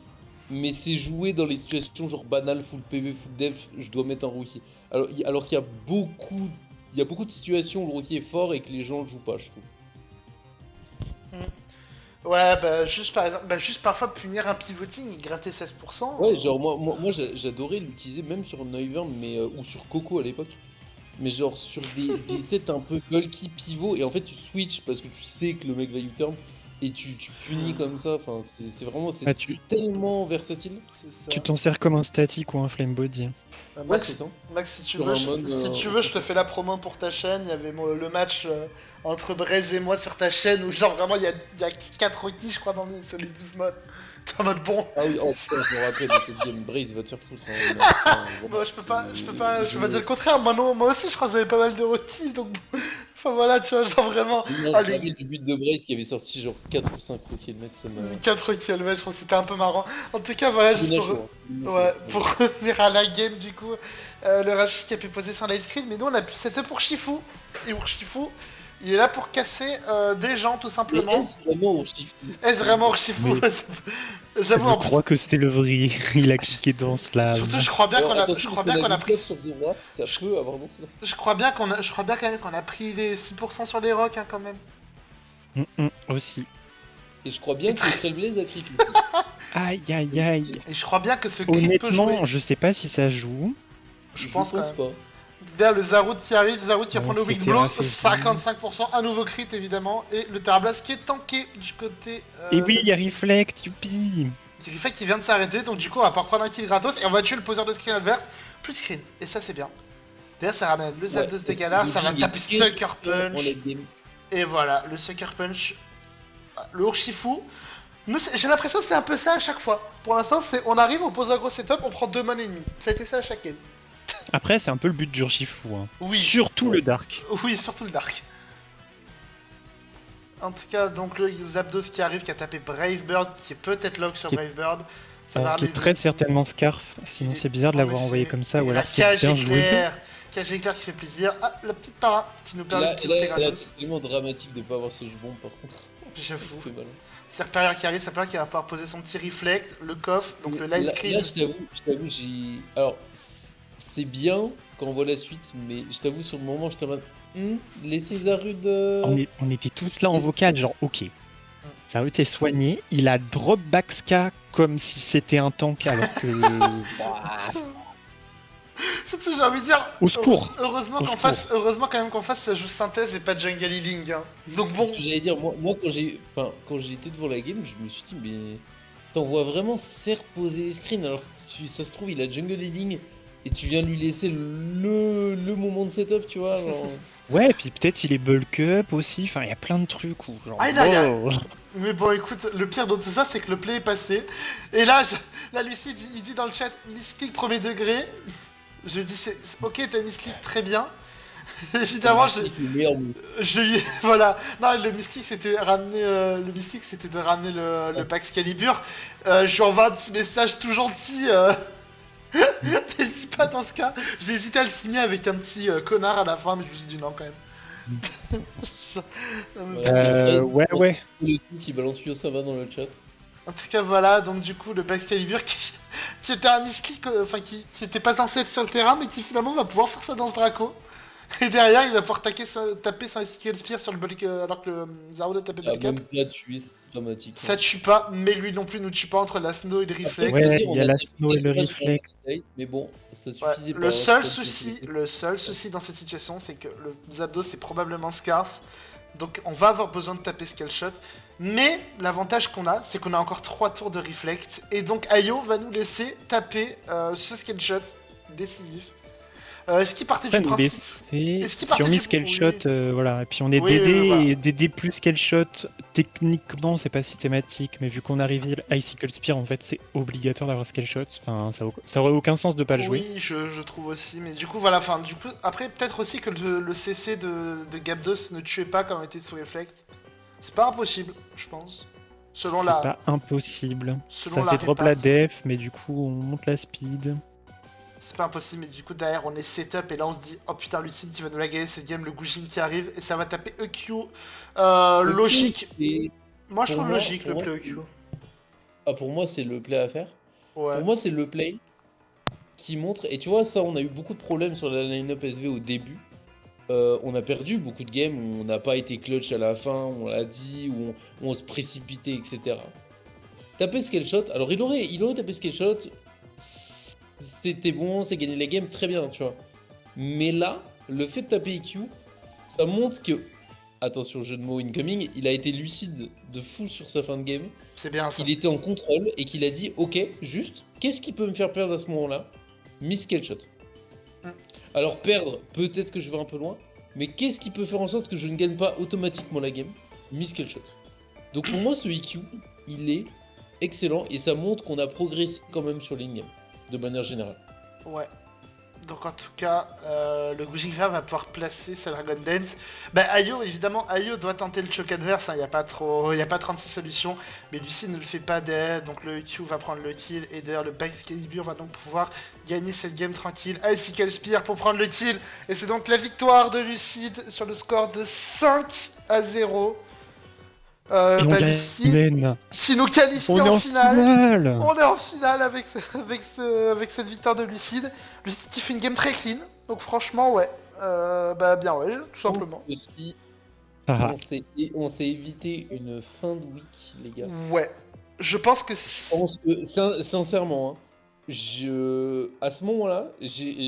Speaker 2: Mais c'est joué dans les situations genre banales, full PV, full def, je dois mettre un rookie. Alors qu'il y a beaucoup de situations où le rookie est fort et que les gens le jouent pas, je trouve.
Speaker 1: Ouais, bah, juste par exemple, juste parfois punir un pivoting et gratter 16%.
Speaker 2: Ouais, genre moi j'adorais l'utiliser même sur Noivern, mais ou sur Coco à l'époque. Mais genre sur des sets un peu bulky pivot, et en fait tu switches parce que tu sais que le mec va U-turn et tu punis comme ça. Enfin, c'est vraiment
Speaker 3: Ah, tu-
Speaker 2: c'est tellement versatile.
Speaker 1: C'est ça.
Speaker 3: Tu t'en sers comme un statique ou un flame body.
Speaker 1: Euh,
Speaker 2: Ouais,
Speaker 1: Max,
Speaker 2: c'est ça.
Speaker 1: Max, si tu
Speaker 2: Sur
Speaker 1: veux,
Speaker 2: un mode,
Speaker 1: si tu veux, je te fais la promo pour ta chaîne. Il y avait le match entre Braze et moi sur ta chaîne où genre vraiment il y a 4 rookies, je crois, sur les 12 modes. T'es en mode bon.
Speaker 2: Ah oui, oh putain, je me rappelle de cette game. Braze va te faire foutre. Hein, putain,
Speaker 1: Moi, je peux pas dire le contraire. Moi, non, moi aussi, je crois que j'avais pas mal de rookies, donc bon. Enfin voilà, tu vois, genre vraiment.
Speaker 2: Non, je me
Speaker 1: Allez.
Speaker 2: rappelle du but de Brace qui avait sorti genre 4 ou 5 rookies de mec, ça m'a.
Speaker 1: 4 rookies Helmet, je trouve que c'était un peu marrant. En tout cas, voilà, juste pour revenir à la game, du coup, le Rashi qui a pu poser son light screen, mais nous, c'était pour Shifu. Et pour Shifu, il est là pour casser des gens, tout simplement.
Speaker 2: Est-ce vraiment on chiffre
Speaker 1: Est-ce vraiment Shifu
Speaker 3: Oui.
Speaker 1: J'avoue,
Speaker 3: Je
Speaker 1: en plus.
Speaker 3: crois que c'était le vrai. Il a cliqué dans cela.
Speaker 1: Surtout, je crois bien qu'on a,
Speaker 2: Attention,
Speaker 1: je crois
Speaker 2: parce
Speaker 1: bien qu'on a
Speaker 2: vu
Speaker 1: pris,
Speaker 2: sur The Rock, ça peut avoir dans cela.
Speaker 1: je crois bien quand même qu'on a pris les 6% sur les rocks, hein, quand même.
Speaker 3: Aussi.
Speaker 2: Et je crois bien que Trailblaze a crit.
Speaker 3: Aïe aïe aïe.
Speaker 1: Et je crois bien que ce crit peut
Speaker 3: Honnêtement,
Speaker 1: jouer.
Speaker 3: je sais pas si ça joue.
Speaker 1: Je pense quand même.
Speaker 2: pas.
Speaker 1: Derrière le Zarud qui arrive, Zarud qui va
Speaker 3: Ouais,
Speaker 1: prendre le Weak
Speaker 3: c'était
Speaker 1: Blow,
Speaker 3: rafraîchi.
Speaker 1: 55%, un nouveau crit évidemment, et le Terra Blast qui est tanké du côté.
Speaker 3: Et oui, il y a Reflect, youpi.
Speaker 1: Reflect qui vient de s'arrêter, donc du coup on va pas prendre un kill gratos et on va tuer le poseur de screen adverse, plus screen, et ça c'est bien. D'ailleurs ça ramène le Zapdos de Galar, ça va taper Sucker Punch, et voilà, le Sucker Punch, le Urshifu. Nous, j'ai l'impression que c'est un peu ça à chaque fois. Pour l'instant, on arrive, on pose un gros setup, on prend 2 mon ennemi. Ça a été ça à chaque game.
Speaker 3: Après, c'est un peu le but d'Urshifu. Hein.
Speaker 1: Oui.
Speaker 3: Surtout le Dark.
Speaker 1: Oui, surtout le Dark. En tout cas, donc le Zapdos qui arrive, qui a tapé Brave Bird, qui est peut-être lock sur
Speaker 3: Qui est-
Speaker 1: Brave Bird. Ça va
Speaker 3: Qui est
Speaker 1: ramener
Speaker 3: très certainement Scarf. Sinon, c'est bizarre de l'avoir envoyé comme ça. Ou alors, c'est bien joué.
Speaker 1: Cage éclair qui fait plaisir. Ah, la petite para qui nous
Speaker 2: Et
Speaker 1: permet
Speaker 2: là,
Speaker 1: de piloter
Speaker 2: là,
Speaker 1: gratos.
Speaker 2: c'est tellement dramatique de pas avoir ce jubon par contre.
Speaker 1: J'avoue.
Speaker 2: Ça fait mal.
Speaker 1: Serperior qui arrive, Serperior qui va pouvoir poser son petit reflect, le coffre, donc le
Speaker 2: Là,
Speaker 1: light screen.
Speaker 2: je t'avoue, j'ai. Alors, c'est bien quand on voit la suite, mais je t'avoue, sur le moment, j'étais en mode. Laissez Zarud.
Speaker 3: On était tous là en vocal, genre, ok. Ça a été soigné. Il a drop back Ska comme si c'était un tank, alors que. Bah,
Speaker 1: Surtout, j'ai envie de dire.
Speaker 3: Au secours.
Speaker 1: Heureusement
Speaker 3: Au
Speaker 1: qu'on
Speaker 3: secours.
Speaker 1: fasse, heureusement quand même qu'on fasse ça joue synthèse et pas jungle healing. Hein. Donc bon.
Speaker 2: C'est ce que j'allais dire, moi quand j'ai été devant la game, je me suis dit, mais t'en vois vraiment Serre poser les screens alors que ça se trouve, il a jungle healing et tu viens lui laisser le moment de setup, tu vois. Genre...
Speaker 3: Ouais, et puis peut-être il est bulk up aussi, enfin il y a plein de trucs où genre...
Speaker 1: Ah, il y a-
Speaker 3: wow.
Speaker 1: Mais bon, écoute, le pire dans tout ça, c'est que le play est passé. Et là, là Lucie, il dit dans le chat, misclick premier degré. Je dis, ok, t'as misclick très bien. Évidemment,
Speaker 2: C'est le meilleur move.
Speaker 1: je lui, voilà. Non, le misclick, c'était ramener, le misclick, c'était de ramener le Pax Calibur. Je lui envoie un petit message tout gentil. Mais dis pas dans ce cas. J'ai hésité à le signer avec un petit connard à la fin, mais je me suis dit non quand même.
Speaker 3: Ouais.
Speaker 2: Le coup qui balance Yosava dans le chat.
Speaker 1: En tout cas, voilà, donc du coup, le Pax Calibur qui était un misclick, enfin qui était pas censé être sur le terrain, mais qui finalement va pouvoir faire ça dans ce Draco. Et derrière, il va pouvoir taper sans Ezekiel Spear sur le bulk, alors que le Zaro a tapé
Speaker 2: Ça a
Speaker 1: bulk up.
Speaker 2: même pas tué, c'est dramatique.
Speaker 1: Ça tue pas, mais lui non plus nous tue pas entre la snow et le reflex.
Speaker 3: Ouais,
Speaker 2: On
Speaker 3: il y a
Speaker 2: a
Speaker 3: la
Speaker 2: tapé
Speaker 3: snow et le
Speaker 2: quelques fois sur
Speaker 3: reflex.
Speaker 2: Dice, mais bon, ça
Speaker 1: Ouais,
Speaker 2: suffisait pas.
Speaker 1: le seul souci dans cette situation, c'est que le Zapdos c'est probablement Scarf, donc on va avoir besoin de taper Scale Shot. Mais l'avantage qu'on a, c'est qu'on a encore 3 tours de Reflect, et donc Ayo va nous laisser taper ce Scale Shot décisif. Est-ce qu'il partait du
Speaker 3: Nous
Speaker 1: principe
Speaker 3: laisser...
Speaker 1: Est-ce qu'il
Speaker 3: Si on
Speaker 1: partait
Speaker 3: met
Speaker 1: du-
Speaker 3: scale
Speaker 1: oui.
Speaker 3: shot, voilà, et puis on est
Speaker 1: Oui,
Speaker 3: DD,
Speaker 1: voilà.
Speaker 3: et DD plus scale shot, techniquement c'est pas systématique, mais vu qu'on arrive à Icicle Spear, en fait c'est obligatoire d'avoir scale shot, enfin ça aurait aucun sens de pas le jouer.
Speaker 1: Oui, je trouve aussi, mais du coup, voilà, enfin, du coup, après, peut-être aussi que le CC de Gapdos ne tuait pas quand on était sous Reflect. C'est pas impossible, je pense. Selon
Speaker 3: C'est
Speaker 1: la.
Speaker 3: pas impossible.
Speaker 1: selon
Speaker 3: Ça
Speaker 1: la
Speaker 3: fait drop la
Speaker 1: réparte.
Speaker 3: def, mais du coup on monte la speed.
Speaker 1: C'est pas impossible, mais du coup, derrière, on est setup, et là, on se dit, oh putain, Lucine qui va nous la gagner cette game, le Gujin qui arrive, et ça va taper EQ.
Speaker 2: Le
Speaker 1: Logique.
Speaker 2: play, c'est-
Speaker 1: Moi, je
Speaker 2: pour
Speaker 1: trouve
Speaker 2: moi-
Speaker 1: logique
Speaker 2: pour
Speaker 1: le
Speaker 2: moi,
Speaker 1: play EQ.
Speaker 2: pour moi, c'est le play à faire.
Speaker 1: Ouais.
Speaker 2: Pour moi, c'est le play qui montre. Et tu vois, ça, on a eu beaucoup de problèmes sur la line-up SV au début. On a perdu beaucoup de games où on n'a pas été clutch à la fin, on l'a dit, où on se précipitait, etc. Taper scale shot, alors il aurait tapé scale shot, c'était bon, c'est gagné la game, très bien, tu vois. Mais là, le fait de taper EQ, ça montre que, attention, jeu de mots incoming, il a été lucide de fou sur sa fin de game,
Speaker 1: C'est bien ça.
Speaker 2: qu'il était en contrôle et qu'il a dit, ok, juste, qu'est-ce qui peut me faire perdre à ce moment-là? Miss scale shot.
Speaker 1: Mm.
Speaker 2: Alors perdre, peut-être que je vais un peu loin, mais qu'est-ce qui peut faire en sorte que je ne gagne pas automatiquement la game? Miss scale shot. Donc pour moi, ce EQ, il est excellent et ça montre qu'on a progressé quand même sur l'in-game, de manière générale.
Speaker 1: Ouais. Donc en tout cas, le Gujinfa va pouvoir placer sa Dragon Dance. Bah Ayo, évidemment, Ayo doit tenter le choc adverse, il n'y a pas 36 solutions, mais Lucie ne le fait pas d'aide, donc le EQ va prendre le kill, et d'ailleurs le Pax Calibur va donc pouvoir gagner cette game tranquille. Icicle Spear pour prendre le kill, et c'est donc la victoire de Lucide sur le score de 5-0.
Speaker 3: Et on gagne
Speaker 1: Lucide
Speaker 3: Len.
Speaker 1: qui nous qualifie
Speaker 3: On est
Speaker 1: en
Speaker 3: en
Speaker 1: finale.
Speaker 3: finale.
Speaker 1: On est en finale avec cette victoire de Lucide. Lucide qui fait une game très clean. Donc franchement, ouais. Bah bien ouais, tout simplement.
Speaker 2: Aussi,
Speaker 3: Ah,
Speaker 2: on s'est évité une fin de week, les gars.
Speaker 1: Ouais. Je pense que...
Speaker 2: Je pense que, sincèrement, hein, à ce moment-là, je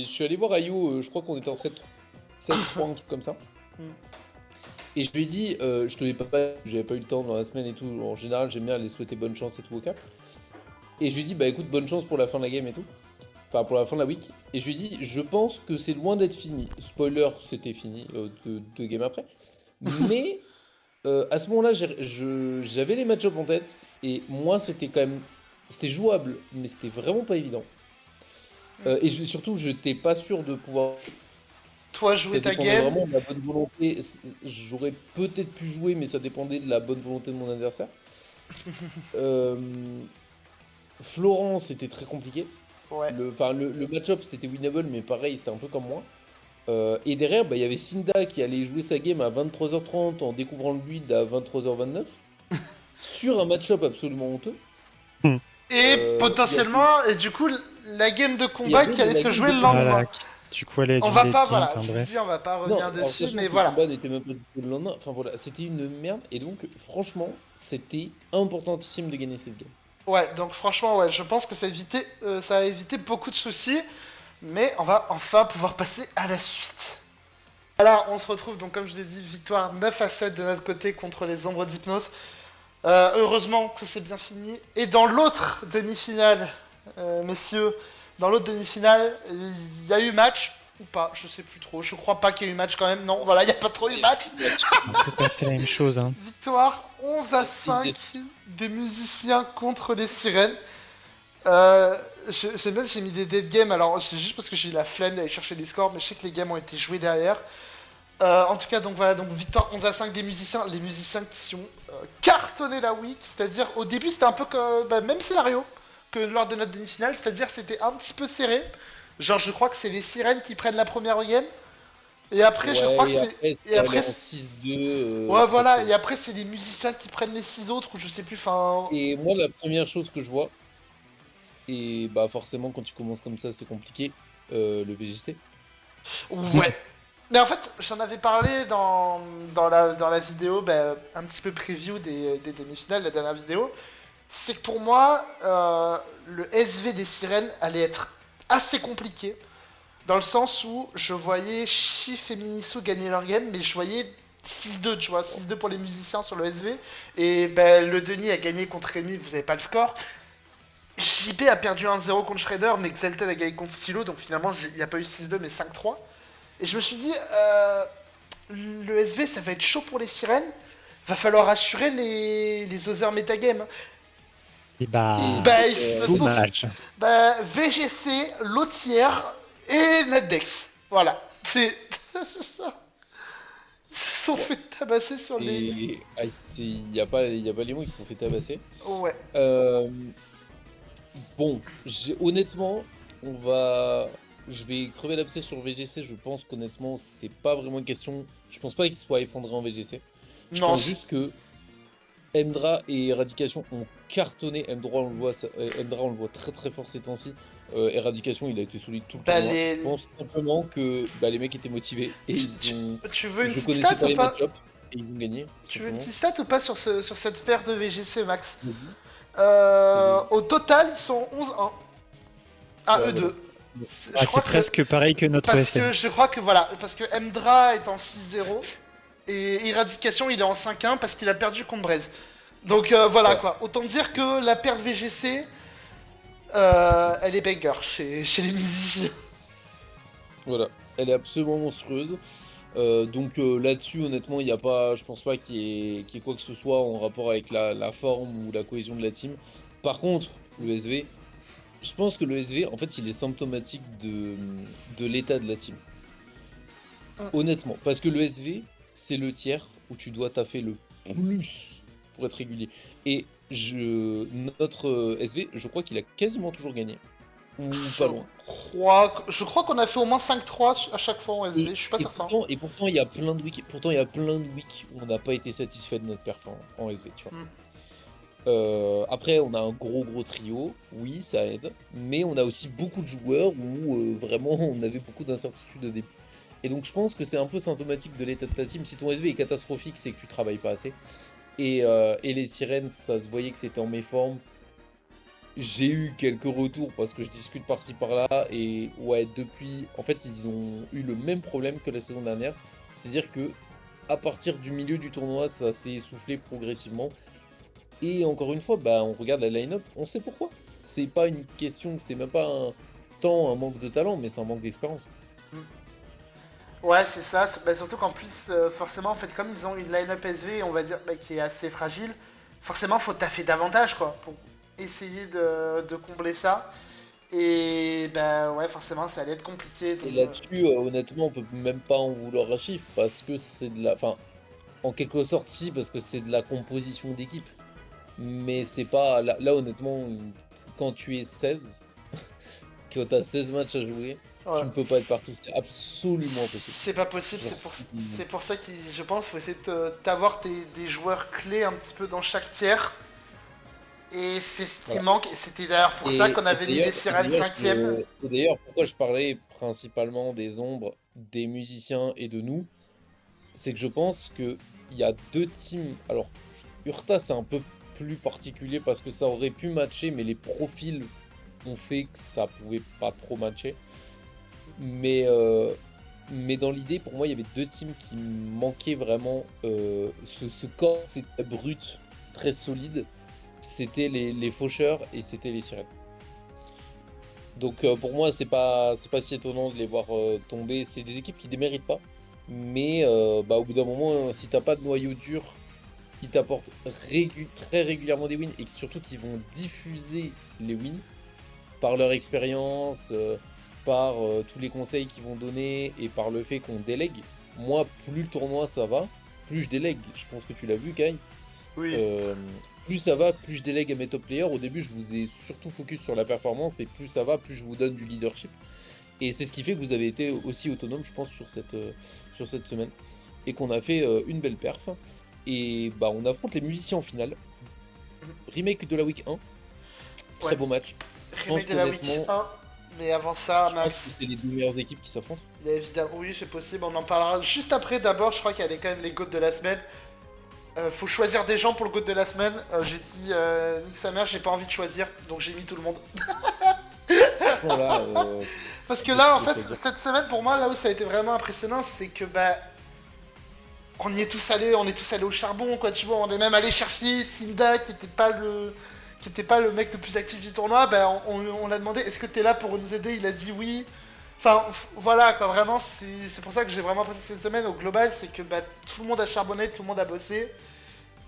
Speaker 2: suis allé voir Ayo, je crois qu'on était en 7-3, un truc comme ça.
Speaker 1: Mm.
Speaker 2: Et je lui ai dit, je te l'ai pas, j'avais pas eu le temps dans la semaine et tout. En général, j'aime bien les souhaiter bonne chance et tout au cap. Et je lui ai dit, bah écoute, bonne chance pour la fin de la game et tout. Enfin, pour la fin de la week. Et je lui ai dit, je pense que c'est loin d'être fini. Spoiler, c'était fini, deux games après. Mais à ce moment-là, j'avais les match-ups en tête. Et moi, c'était quand même. C'était jouable, mais c'était vraiment pas évident. Et surtout, je n'étais pas sûr de pouvoir.
Speaker 1: Toi jouer
Speaker 2: Ça
Speaker 1: ta
Speaker 2: dépendait
Speaker 1: game.
Speaker 2: vraiment de la bonne volonté. J'aurais peut-être pu jouer, mais ça dépendait de la bonne volonté de mon adversaire. Florence, c'était très compliqué.
Speaker 1: Ouais.
Speaker 2: Le match-up, c'était winnable, mais pareil, c'était un peu comme moi. Et derrière, bah, il y avait Cinda qui allait jouer sa game à 23h30 en découvrant le build à 23h29 sur un match-up absolument honteux.
Speaker 1: Et potentiellement, et du coup, la game de combat
Speaker 2: avait
Speaker 1: qui allait
Speaker 2: la
Speaker 1: se
Speaker 2: game
Speaker 1: jouer
Speaker 2: de
Speaker 1: le
Speaker 2: combat.
Speaker 1: lendemain.
Speaker 3: voilà. Du coup, elle a
Speaker 1: On
Speaker 3: dû
Speaker 1: va
Speaker 3: les
Speaker 1: pas,
Speaker 3: games,
Speaker 1: voilà,
Speaker 3: enfin,
Speaker 1: je
Speaker 3: bref.
Speaker 1: dis, on va pas
Speaker 2: Non,
Speaker 1: revenir
Speaker 2: alors,
Speaker 1: dessus,
Speaker 2: sachant
Speaker 1: mais
Speaker 2: que
Speaker 1: voilà.
Speaker 2: le combat n'était même pas dispo le lendemain. Enfin voilà, c'était une merde. Et donc, franchement, c'était importantissime de gagner cette game.
Speaker 1: Ouais, donc franchement, ouais, je pense que ça a évité beaucoup de soucis. Mais on va enfin pouvoir passer à la suite. Alors, on se retrouve donc, comme je l'ai dit, victoire 9-7 de notre côté contre les Ombres d'Hypnose. Heureusement que c'est bien fini. Et dans l'autre demi-finale, messieurs, dans l'autre demi-finale, il y a eu match ou pas? Je sais plus trop. Je crois pas qu'il y ait eu match quand même. Non, voilà, il n'y a pas trop eu match.
Speaker 3: C'est la même chose. Hein.
Speaker 1: Victoire 11-5 des musiciens contre les sirènes. J'ai mis des dead games, alors c'est juste parce que j'ai eu la flemme d'aller chercher des scores, mais je sais que les games ont été joués derrière. En tout cas, donc voilà, donc victoire 11-5 des musiciens, les musiciens qui ont cartonné la week, c'est-à-dire au début c'était un peu comme même scénario que lors de notre demi-finale, c'est-à-dire c'était un petit peu serré. Genre je crois que c'est les sirènes qui prennent la première game, et après je crois que c'est... Et après,
Speaker 2: en 6-2.
Speaker 1: ouais voilà, et après c'est les musiciens qui prennent les 6 autres, ou je sais plus, enfin...
Speaker 2: Et moi, la première chose que je vois, et bah forcément quand tu commences comme ça c'est compliqué, le VGC.
Speaker 1: Ouais. Mais en fait, j'en avais parlé dans la vidéo, un petit peu preview des demi-finales, la dernière vidéo. C'est que pour moi, le SV des sirènes allait être assez compliqué. Dans le sens où je voyais Chief et Minisu gagner leur game, mais je voyais 6-2, tu vois, 6-2 pour les musiciens sur le SV. Et le Denis a gagné contre Rémi, vous avez pas le score. JP a perdu 1-0 contre Shredder, mais Xelten a gagné contre Stylo, donc finalement il n'y a pas eu 6-2 mais 5-3. Et je me suis dit, le SV ça va être chaud pour les sirènes, va falloir assurer les other metagame.
Speaker 3: Et bah,
Speaker 1: Ils se
Speaker 3: tout
Speaker 1: sont...
Speaker 3: match.
Speaker 1: VGC, Lotière et Naddex. Voilà. C'est... Ils se sont fait tabasser sur les...
Speaker 2: Il y a pas les mots, ils se sont fait tabasser.
Speaker 1: Ouais.
Speaker 2: Bon, honnêtement, je vais crever l'abcès sur VGC. Je pense qu'honnêtement, c'est pas vraiment une question. Je pense pas qu'il soit effondré en VGC. Je pense juste que Emdra et Eradication ont cartonné. Emdra, on le voit très très fort ces temps-ci. Eradication, il a été solide tout le temps. Je pense simplement que les mecs étaient motivés et
Speaker 1: Tu veux une
Speaker 2: je
Speaker 1: petite
Speaker 2: connaissais
Speaker 1: stat
Speaker 2: pas
Speaker 1: ou
Speaker 2: les
Speaker 1: pas?
Speaker 2: match-ups et ils vont gagner.
Speaker 1: Tu veux une petite stat ou pas sur cette paire de VGC, Max?
Speaker 2: Mhm.
Speaker 1: Au total, ils sont 11-1. Ah, eux deux.
Speaker 3: C'est presque pareil que notre
Speaker 1: parce
Speaker 3: SM.
Speaker 1: que je crois que voilà, parce que Emdra est en 6-0 et Eradication il est en 5-1 parce qu'il a perdu contre Braise. Donc voilà quoi. Autant dire que la paire de VGC, elle est banger chez les musiciens.
Speaker 2: Voilà, elle est absolument monstrueuse. Donc là-dessus, honnêtement, il n'y a pas, je pense pas qu'il y ait quoi que ce soit en rapport avec la forme ou la cohésion de la team. Par contre, le SV, je pense que le SV, en fait, il est symptomatique de l'état de la team. Honnêtement, parce que le SV, c'est le tiers où tu dois taffer le plus pour être régulier. Et notre SV, je crois qu'il a quasiment toujours gagné. Ou pas loin.
Speaker 1: Je crois qu'on a fait au moins 5-3 à chaque fois en SV, je suis pas certain.
Speaker 2: Et pourtant, il y a plein de weeks, où on n'a pas été satisfait de notre performance en SV, tu vois. Après, on a un gros trio, oui, ça aide, mais on a aussi beaucoup de joueurs où vraiment on avait beaucoup d'incertitudes au début. Et donc, je pense que c'est un peu symptomatique de l'état de ta team. Si ton SV est catastrophique, c'est que tu travailles pas assez. Et les sirènes, ça se voyait que c'était en méforme. J'ai eu quelques retours parce que je discute par-ci par-là et ouais, depuis, en fait, ils ont eu le même problème que la saison dernière, c'est-à-dire que à partir du milieu du tournoi, ça s'est essoufflé progressivement. Et encore une fois, on regarde la line-up, on sait pourquoi. C'est pas une question, c'est même pas un manque de talent, mais c'est un manque d'expérience.
Speaker 1: Ouais, c'est ça. Surtout qu'en plus, forcément, en fait, comme ils ont une line-up SV, on va dire, qui est assez fragile, forcément, faut taffer davantage, quoi, pour essayer de combler ça. Et ouais, forcément, ça allait être compliqué. Donc,
Speaker 2: et là-dessus, honnêtement, on peut même pas en vouloir à Chiffre parce que c'est de la. Enfin, en quelque sorte, si, parce que c'est de la composition d'équipe. Mais c'est pas. Là, honnêtement, quand tu es 16, quand t'as 16 matchs à jouer, tu ne peux pas être partout. C'est absolument possible.
Speaker 1: C'est pas possible, c'est pour ça que je pense qu'il faut essayer d'avoir des joueurs clés un petit peu dans chaque tiers. Et c'est ce qui manque, et c'était d'ailleurs pour ça qu'on avait mis les sirènes 5ème.
Speaker 2: Et d'ailleurs, pourquoi je parlais principalement des ombres, des musiciens et de nous, c'est que je pense qu'il y a deux teams. Alors, Urta, c'est un peu plus particulier parce que ça aurait pu matcher, mais les profils ont fait que ça pouvait pas trop matcher. Mais dans l'idée, pour moi, il y avait deux teams qui manquaient vraiment ce corps, c'était brut, très solide. C'était les faucheurs et c'était les sirènes. Donc pour moi, c'est pas si étonnant de les voir tomber. C'est des équipes qui ne déméritent pas. Mais bah, au bout d'un moment, si t'as pas de noyau dur qui t'apporte très régulièrement des wins et surtout qui vont diffuser les wins par leur expérience, par tous les conseils qu'ils vont donner et par le fait qu'on délègue. Moi, plus le tournoi ça va, plus je délègue. Je pense que tu l'as vu, Kai.
Speaker 1: Oui.
Speaker 2: Plus ça va, plus je délègue à mes top players. Au début, je vous ai surtout focus sur la performance et plus ça va, plus je vous donne du leadership. Et c'est ce qui fait que vous avez été aussi autonome, je pense, sur cette semaine. Et qu'on a fait une belle perf. Et bah, on affronte les musiciens en finale. Remake de la week 1. Très
Speaker 1: Ouais.
Speaker 2: beau match.
Speaker 1: Remake de la week 1. Mais avant ça,
Speaker 2: Je pense que
Speaker 1: Max,
Speaker 2: c'est les deux meilleures équipes qui s'affrontent.
Speaker 1: il y a évidemment. Oui, c'est possible, on en parlera juste après. D'abord, je crois qu'il y a quand même les GOAT de la semaine. Faut choisir des gens pour le GOAT de la semaine. J'ai dit, nique sa mère, j'ai pas envie de choisir, donc j'ai mis tout le monde.
Speaker 2: Franchement, là,
Speaker 1: Parce que là, en
Speaker 2: je
Speaker 1: fait,
Speaker 2: vais choisir.
Speaker 1: cette semaine, pour moi, là où ça a été vraiment impressionnant, c'est que, bah, on y est tous allés, on est tous allés au charbon, quoi, tu vois. On est même allé chercher Sinda, qui était pas le mec le plus actif du tournoi. Bah, on l'a demandé, est-ce que t'es là pour nous aider? Il a dit oui. Enfin, voilà, quoi, vraiment, c'est pour ça que j'ai vraiment apprécié cette semaine. Au global, c'est que, bah, tout le monde a charbonné, tout le monde a bossé.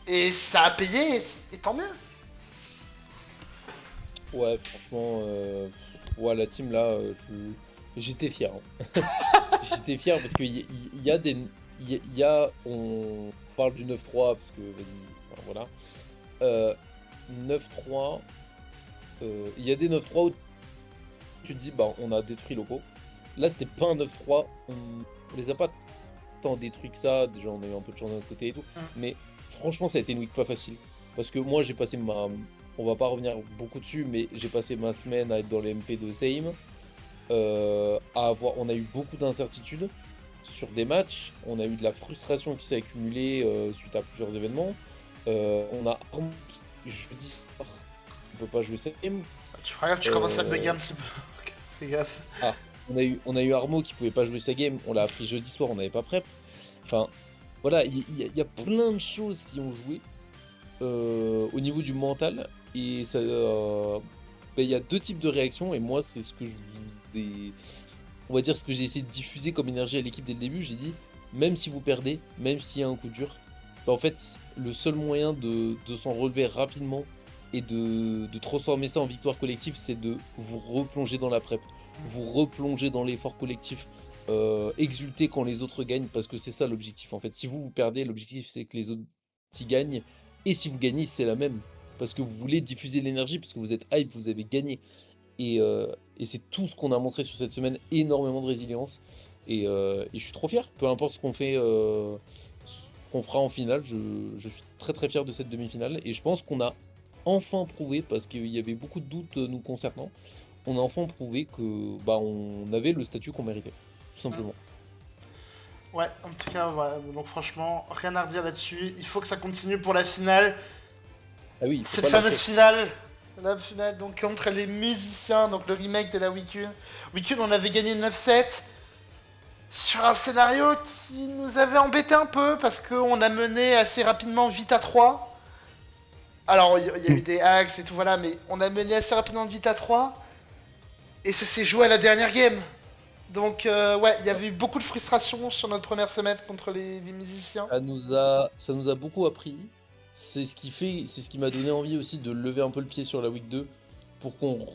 Speaker 1: Et ça a payé, et tant mieux.
Speaker 2: Ouais, franchement, ouais, la team là, j'étais fier, hein. J'étais fier parce qu'il y a des. On parle du 9-3 parce que, vas-y, enfin, voilà. 9-3, il y a des 9-3 où tu te dis, bah, on a détruit locaux. Là, c'était pas un 9-3, on les a pas tant détruits que ça. Déjà, on a eu un peu de chance de notre côté et tout. Mais franchement, ça a été une week pas facile. Parce que moi, j'ai passé ma. On va pas revenir beaucoup dessus, mais j'ai passé ma semaine à être dans les MP de Same. On a eu beaucoup d'incertitudes sur des matchs. On a eu de la frustration qui s'est accumulée suite à plusieurs événements. On a Armo qui, jeudi soir, on peut pas jouer Same.
Speaker 1: Tu feras gaffe, tu commences à
Speaker 2: Euh,
Speaker 1: bugger un petit peu. Ok, fais gaffe.
Speaker 2: Ah, on a eu Armo qui pouvait pas jouer sa game. On l'a appris jeudi soir, on n'avait pas prep. Enfin, voilà, il y a plein de choses qui ont joué au niveau du mental. Et ça, ben, il y a deux types de réactions. Et moi, c'est ce que je vous ai. On va dire ce que j'ai essayé de diffuser comme énergie à l'équipe dès le début. J'ai dit, même si vous perdez, même s'il y a un coup dur, ben, en fait, le seul moyen de s'en relever rapidement et de transformer ça en victoire collective, c'est de vous replonger dans la prep, vous replonger dans l'effort collectif, exulter quand les autres gagnent, parce que c'est ça l'objectif en fait. Si vous perdez, l'objectif c'est que les autres y gagnent, et si vous gagnez, c'est la même, parce que vous voulez diffuser l'énergie, parce que vous êtes hype, vous avez gagné. Et c'est tout ce qu'on a montré sur cette semaine, énormément de résilience. Et je suis trop fier, peu importe ce qu'on fait, ce qu'on fera en finale, je suis très très fier de cette demi-finale. Et je pense qu'on a enfin prouvé, parce qu'il y avait beaucoup de doutes nous concernant, on a enfin prouvé que bah, on avait le statut qu'on méritait, tout simplement.
Speaker 1: Ouais, en tout cas, voilà. Donc franchement, rien à redire là-dessus. Il faut que ça continue pour la finale.
Speaker 2: Ah oui, il faut
Speaker 1: Cette
Speaker 2: pas
Speaker 1: fameuse
Speaker 2: lâcher.
Speaker 1: finale. La finale donc contre les musiciens, donc le remake de la Week 1. Week 1, on avait gagné 9-7 sur un scénario qui nous avait embêté un peu parce qu'on a mené assez rapidement 8-3. Alors, il y a eu des hacks et tout, voilà, mais on a mené assez rapidement 8-3. Et ça s'est joué à la dernière game. Donc, ouais, il y avait eu beaucoup de frustration sur notre première semaine contre les musiciens.
Speaker 2: Ça nous a beaucoup appris. C'est ce qui m'a donné envie aussi de lever un peu le pied sur la week 2 pour qu'on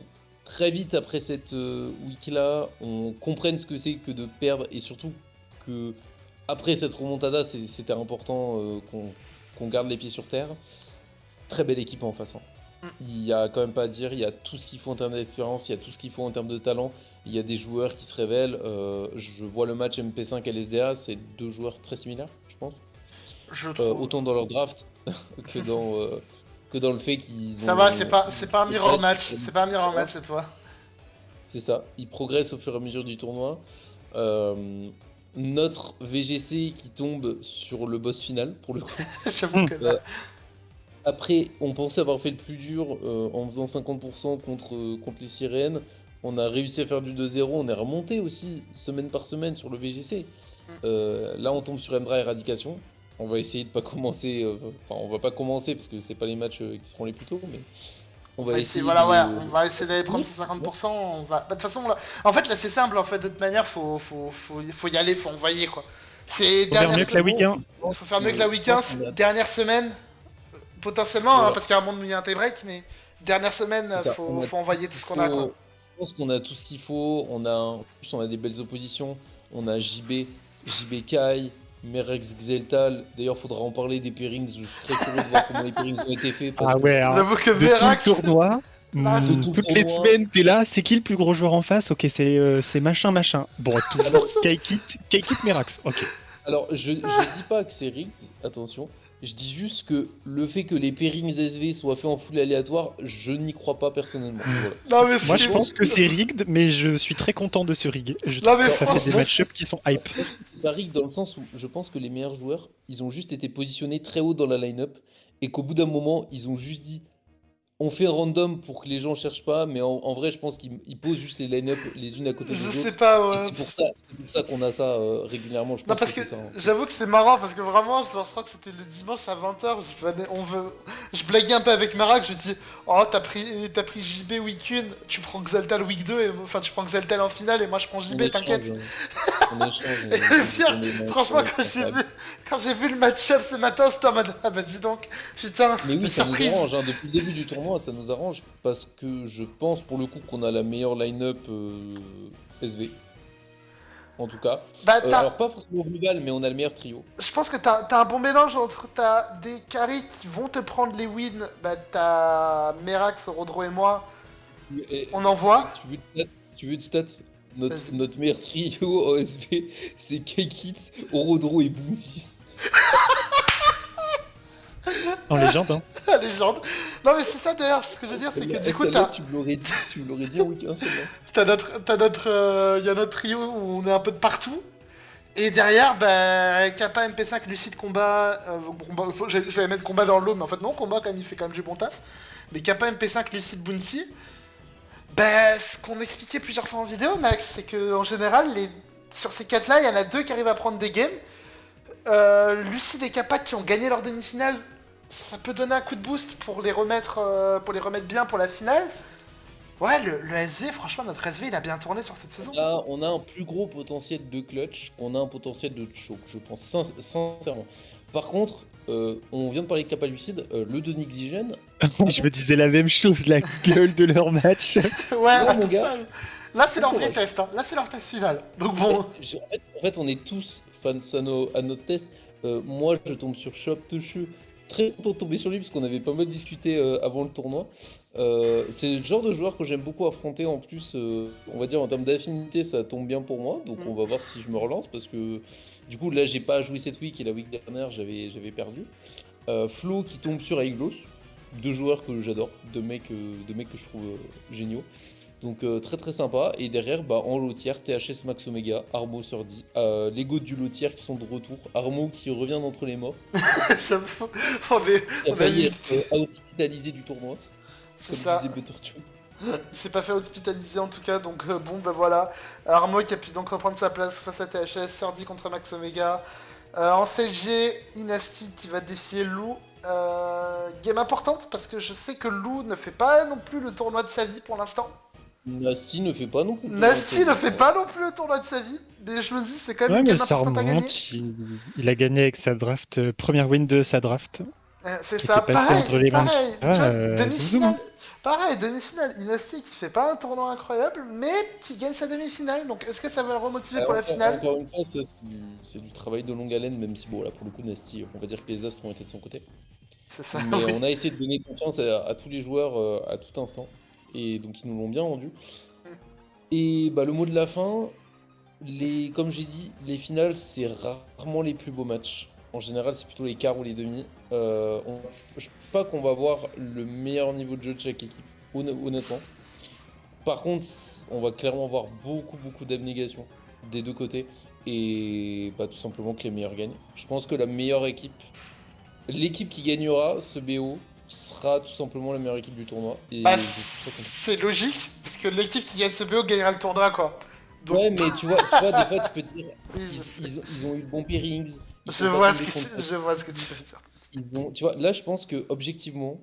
Speaker 2: très vite après cette week là, on comprenne ce que c'est que de perdre et surtout que après cette remontada, c'était important qu'on garde les pieds sur terre. Très belle équipe en face, hein. Il y a quand même pas à dire, il y a tout ce qu'il faut en termes d'expérience, il y a tout ce qu'il faut en termes de talent, il y a des joueurs qui se révèlent. Je vois le match MP5 LSDA, c'est deux joueurs très similaires, je pense.
Speaker 1: Je trouve.
Speaker 2: Autant dans leur draft que dans le fait qu'ils
Speaker 1: Ça
Speaker 2: ont.
Speaker 1: va, c'est pas un mirror match.
Speaker 2: progressent.
Speaker 1: C'est pas un mirror match cette fois.
Speaker 2: C'est ça, ils progressent au fur et à mesure du tournoi. Notre VGC qui tombe sur le boss final, pour le coup.
Speaker 1: J'avoue que là.
Speaker 2: Après, on pensait avoir fait le plus dur en faisant 50% contre les sirènes. On a réussi à faire du 2-0, on est remonté aussi semaine par semaine sur le VGC. Là, on tombe sur Emdra Éradication. On va essayer de pas commencer. Enfin, on va pas commencer parce que c'est pas les matchs qui seront les plus tôt, mais on va essayer
Speaker 1: Voilà,
Speaker 2: de.
Speaker 1: ouais, on va essayer d'aller prendre ces 50%. On va... Bah, de toute façon, là... en fait, là, c'est simple. En fait, de toute manière, faut y aller, faut envoyer, quoi. C'est
Speaker 3: Faut faire
Speaker 1: dernière
Speaker 3: mieux que la
Speaker 1: semaine.
Speaker 3: week 1.
Speaker 1: Faut faire mieux que la week-end, dernière semaine, potentiellement,
Speaker 2: Voilà.
Speaker 1: hein, parce qu'à un moment où il y a un tie-break, mais dernière semaine,
Speaker 2: C'est ça.
Speaker 1: faut envoyer tout ce qu'on a, quoi.
Speaker 2: Je pense qu'on a tout ce qu'il faut. En plus, on a des belles oppositions. On a JB Kai, Merex Xeltal. D'ailleurs, faudra en parler des pairings. Je suis très curieux de voir comment les pairings ont été faits. Parce
Speaker 3: Ah
Speaker 2: que
Speaker 3: ouais, hein.
Speaker 1: J'avoue que
Speaker 3: De tout
Speaker 1: Verax,
Speaker 3: le tournoi,
Speaker 1: Là,
Speaker 2: de tout le
Speaker 3: toutes les
Speaker 2: tournoi.
Speaker 3: semaines, t'es là, c'est qui le plus gros joueur en face? Ok, c'est machin, machin. Bon, toujours Kaikit Merax, ok.
Speaker 2: Alors, je dis pas que c'est rigged, attention. Je dis juste que le fait que les pairings SV soient faits en full aléatoire, je n'y crois pas personnellement. Voilà.
Speaker 1: non mais
Speaker 3: Moi,
Speaker 1: c'est-
Speaker 3: je pense que c'est rigged, mais je suis très content de ce rig. Je
Speaker 1: Non,
Speaker 3: trouve
Speaker 1: mais
Speaker 3: que ça fait des
Speaker 1: franchement-
Speaker 3: match-ups qui sont hype.
Speaker 2: C'est pas rigged dans le sens où je pense que les meilleurs joueurs, ils ont juste été positionnés très haut dans la line-up et qu'au bout d'un moment, ils ont juste dit on fait random pour que les gens cherchent pas, mais en vrai, je pense qu'ils posent juste les line-up les unes à côté des
Speaker 1: je
Speaker 2: autres.
Speaker 1: sais pas,
Speaker 2: Et
Speaker 1: ouais.
Speaker 2: c'est pour ça qu'on a ça régulièrement. Je
Speaker 1: Non,
Speaker 2: pense
Speaker 1: parce que
Speaker 2: c'est ça. Hein.
Speaker 1: j'avoue que c'est marrant, parce que vraiment, genre, je crois que c'était le dimanche à 20h, je blaguais un peu avec Marak, je dis, oh, t'as pris JB week 1, tu prends Xaltal week 2, et... enfin, tu prends Xaltal en finale, et moi je prends
Speaker 2: On
Speaker 1: JB, t'inquiète.
Speaker 2: échange, on échange,
Speaker 1: Et le pire,
Speaker 2: on est-
Speaker 1: franchement,
Speaker 2: on est-
Speaker 1: quand j'ai vu le match-up ce matin, j'étais en mode, ah bah dis donc, putain,
Speaker 2: Mais oui, ça
Speaker 1: surprise.
Speaker 2: nous arrange. Hein. Depuis le début du tournoi, ça nous arrange parce que je pense pour le coup qu'on a la meilleure line-up SV. En tout cas.
Speaker 1: Bah,
Speaker 2: Alors pas forcément global, mais on a le meilleur trio.
Speaker 1: je pense que t'as un bon mélange entre t'as des carries qui vont te prendre les wins, bah t'as Merax, Rodro et moi,
Speaker 2: Et-
Speaker 1: on envoie.
Speaker 2: Tu veux une stat
Speaker 1: Vas-y.
Speaker 2: notre meilleur trio en SV, c'est Kekit, Orodro et Bounty.
Speaker 3: En légende, hein.
Speaker 1: La légende. Non mais c'est ça d'ailleurs, ce que je veux dire, c'est que du coup
Speaker 2: Celle-là,
Speaker 1: t'as
Speaker 2: tu me l'aurais dit en week-end, celle-là.
Speaker 1: y a notre trio où on est un peu de partout. Et derrière, bah, Kappa, MP5, Lucide, Combat, j'allais mettre Combat dans l'eau, mais en fait non, Combat quand même, il fait quand même du bon taf. Mais Kappa, MP5, Lucide, Bounty, bah, ce qu'on expliquait plusieurs fois en vidéo, Max, c'est que en général, sur ces 4-là, il y en a 2 qui arrivent à prendre des games. Lucide et Kappa qui ont gagné leur demi-finale, ça peut donner un coup de boost pour les remettre bien pour la finale. Ouais, le SV, franchement, notre SV, il a bien tourné sur cette saison.
Speaker 2: Là, on a un plus gros potentiel de clutch qu'on a un potentiel de choke, je pense, sincèrement. Par contre, on vient de parler de Kappa Lucide, le de Nixygen.
Speaker 3: Je me disais la même chose, la gueule de leur match.
Speaker 1: Ouais,
Speaker 2: mon
Speaker 1: attention.
Speaker 2: gars.
Speaker 1: Là, c'est leur vrai
Speaker 2: Correct.
Speaker 1: test. Hein. Là, c'est leur test final. Donc bon.
Speaker 2: En fait, on est tous fans à notre test. Moi, je tombe sur Shop Toshio. Très content de tomber sur lui parce qu'on avait pas mal discuté avant le tournoi. C'est le genre de joueur que j'aime beaucoup affronter. En plus, on va dire en termes d'affinité, ça tombe bien pour moi. Donc, on va voir si je me relance parce que du coup, là, j'ai pas joué cette week et la week dernière, j'avais perdu. Flo qui tombe sur Aiglos. Deux joueurs que j'adore, deux mecs que je trouve géniaux. Donc très très sympa. Et derrière, bah, en lotière, THS Max Omega, Armo Surdi, les goats du lotière qui sont de retour. Armo qui revient d'entre les morts.
Speaker 1: J'avoue, on est.
Speaker 2: Qui a
Speaker 1: On a
Speaker 2: failli
Speaker 1: mis.
Speaker 2: être hospitalisé du tournoi.
Speaker 1: C'est
Speaker 2: Comme
Speaker 1: ça.
Speaker 2: disait Buttertube.
Speaker 1: Il s'est pas fait hospitaliser en tout cas. Donc bon, bah voilà. Armo qui a pu donc reprendre sa place face à THS. Sardi contre Max Omega. En CLG, Inasti qui va défier Lou. Game importante parce que je sais que Lou ne fait pas non plus le tournoi de sa vie pour l'instant.
Speaker 2: Nasty ne fait pas non plus.
Speaker 1: Nasty ne fait pas non plus le tournoi de sa vie, mais je me dis c'est quand même
Speaker 3: Ouais,
Speaker 1: une
Speaker 3: mais
Speaker 1: game
Speaker 3: ça
Speaker 1: importante à gagner.
Speaker 3: remonte. Il a gagné avec sa draft, première win de sa draft.
Speaker 1: C'est
Speaker 3: qui
Speaker 1: ça,
Speaker 3: était passé
Speaker 1: pareil,
Speaker 3: entre les mains.
Speaker 1: pareil,
Speaker 3: Ah,
Speaker 1: tu vois,
Speaker 3: zoom,
Speaker 1: demi-finale.
Speaker 3: hein.
Speaker 1: Pareil, demi-finale. Inasti qui fait pas un tournoi incroyable, mais qui gagne sa demi-finale. Donc est-ce que ça va le remotiver pour la finale?
Speaker 2: Encore une fois, c'est du travail de longue haleine, même si bon là pour le coup Nasty, on va dire que les astres ont été de son côté.
Speaker 1: C'est ça,
Speaker 2: Mais
Speaker 1: oui.
Speaker 2: on a essayé de donner confiance à tous les joueurs à tout instant. Et donc ils nous l'ont bien rendu. Et bah, le mot de la fin, comme j'ai dit, les finales, c'est rarement les plus beaux matchs. En général, c'est plutôt les quarts ou les demi. Je pense pas qu'on va voir le meilleur niveau de jeu de chaque équipe, honnêtement. Par contre, on va clairement voir beaucoup d'abnégation des deux côtés. Et bah, tout simplement que les meilleurs gagnent. Je pense que la meilleure équipe, l'équipe qui gagnera ce BO, sera tout simplement la meilleure équipe du tournoi. Et
Speaker 1: Bah,
Speaker 2: je suis très content.
Speaker 1: c'est logique, parce que l'équipe qui gagne ce BO gagnera le tournoi, quoi. Donc,
Speaker 2: Ouais, mais tu vois, des fois, tu peux te dire,
Speaker 1: oui, je sais.
Speaker 2: ils ont eu le bon pairings, ils
Speaker 1: Je
Speaker 2: sont pas
Speaker 1: vois
Speaker 2: tombés
Speaker 1: ce que
Speaker 2: contre.
Speaker 1: je vois ce que tu veux dire.
Speaker 2: Ils ont, tu vois, là, je pense que objectivement,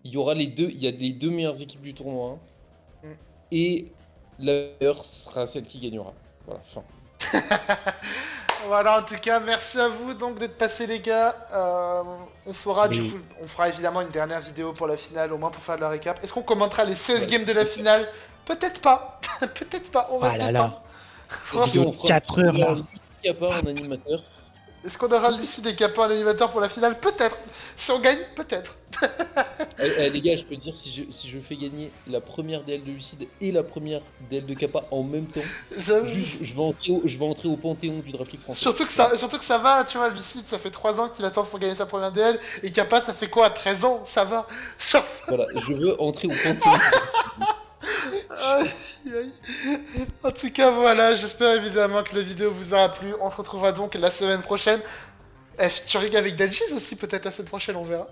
Speaker 2: il y aura les deux, il y a les deux meilleures équipes du tournoi, hein,
Speaker 1: Mm.
Speaker 2: et la meilleure sera celle qui gagnera. Voilà, fin.
Speaker 1: Voilà, en tout cas, merci à vous donc d'être passés, les gars. On fera du
Speaker 3: Oui.
Speaker 1: coup, on fera évidemment une dernière vidéo pour la finale, au moins pour faire de la récap. Est-ce qu'on commentera les 16
Speaker 2: Ouais,
Speaker 1: games de la finale? Peut-être pas. Peut-être pas. On va
Speaker 3: Ah
Speaker 1: se
Speaker 3: là
Speaker 1: détendre.
Speaker 3: là.
Speaker 1: Franchement,
Speaker 3: Vidéo de 4 heures, là.
Speaker 2: Kappa en animateur.
Speaker 1: est-ce qu'on aura Lucie des Capins en animateur pour la finale? Peut-être. Si on gagne, peut-être.
Speaker 2: Les gars, je peux te dire, si je fais gagner la première DL de Lucide et la première DL de Kappa en même temps, juste, je vais entrer au panthéon du Draft League français.
Speaker 1: Surtout que ça va, tu vois, Lucide, ça fait 3 ans qu'il attend pour gagner sa première DL, et Kappa, ça fait quoi, 13 ans, ça va. Genre,
Speaker 2: Voilà, je veux entrer au panthéon.
Speaker 1: aïe, aïe. En tout cas, voilà, j'espère évidemment que la vidéo vous aura plu. On se retrouvera donc la semaine prochaine. Featuring avec Dalgis aussi, peut-être la semaine prochaine, on verra.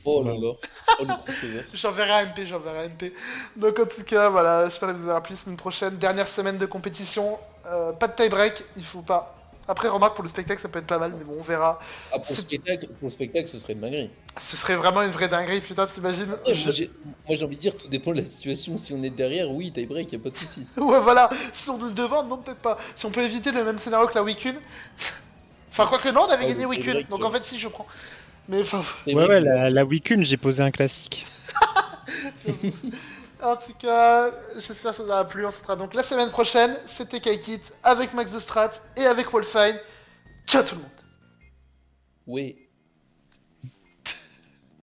Speaker 2: Oh là là. Oh le crossover.
Speaker 1: J'enverrai à MP, j'enverrai à MP. Donc en tout cas, voilà, j'espère que vous aura plu la semaine prochaine. Dernière semaine de compétition, pas de tie-break, il faut pas. Après, remarque, pour le spectacle, ça peut être pas mal, mais bon, on verra.
Speaker 2: Ah, pour le spectacle, ce serait une dinguerie.
Speaker 1: Ce serait vraiment une vraie dinguerie, putain, t'imagines.
Speaker 2: Ouais, moi, j'ai envie de dire, tout dépend de la situation. Si on est derrière, oui, tie break, y a pas de souci.
Speaker 1: Ouais, voilà, si on est devant, non, peut-être pas. Si on peut éviter le même scénario que la Week 1. Enfin, quoique non, on avait
Speaker 2: Ah,
Speaker 1: gagné
Speaker 2: le
Speaker 1: Week 1,
Speaker 2: tie-break,
Speaker 1: donc en fait, si, je prends. Mais enfin,
Speaker 2: Tie
Speaker 3: Ouais,
Speaker 2: break,
Speaker 3: ouais, la week 1, j'ai posé un classique.
Speaker 1: en tout cas, j'espère que ça vous aura plu. On se retrouvera donc la semaine prochaine. C'était Kaikit avec Max the Strat et avec Wolfine. Ciao tout le monde.
Speaker 2: Ouais.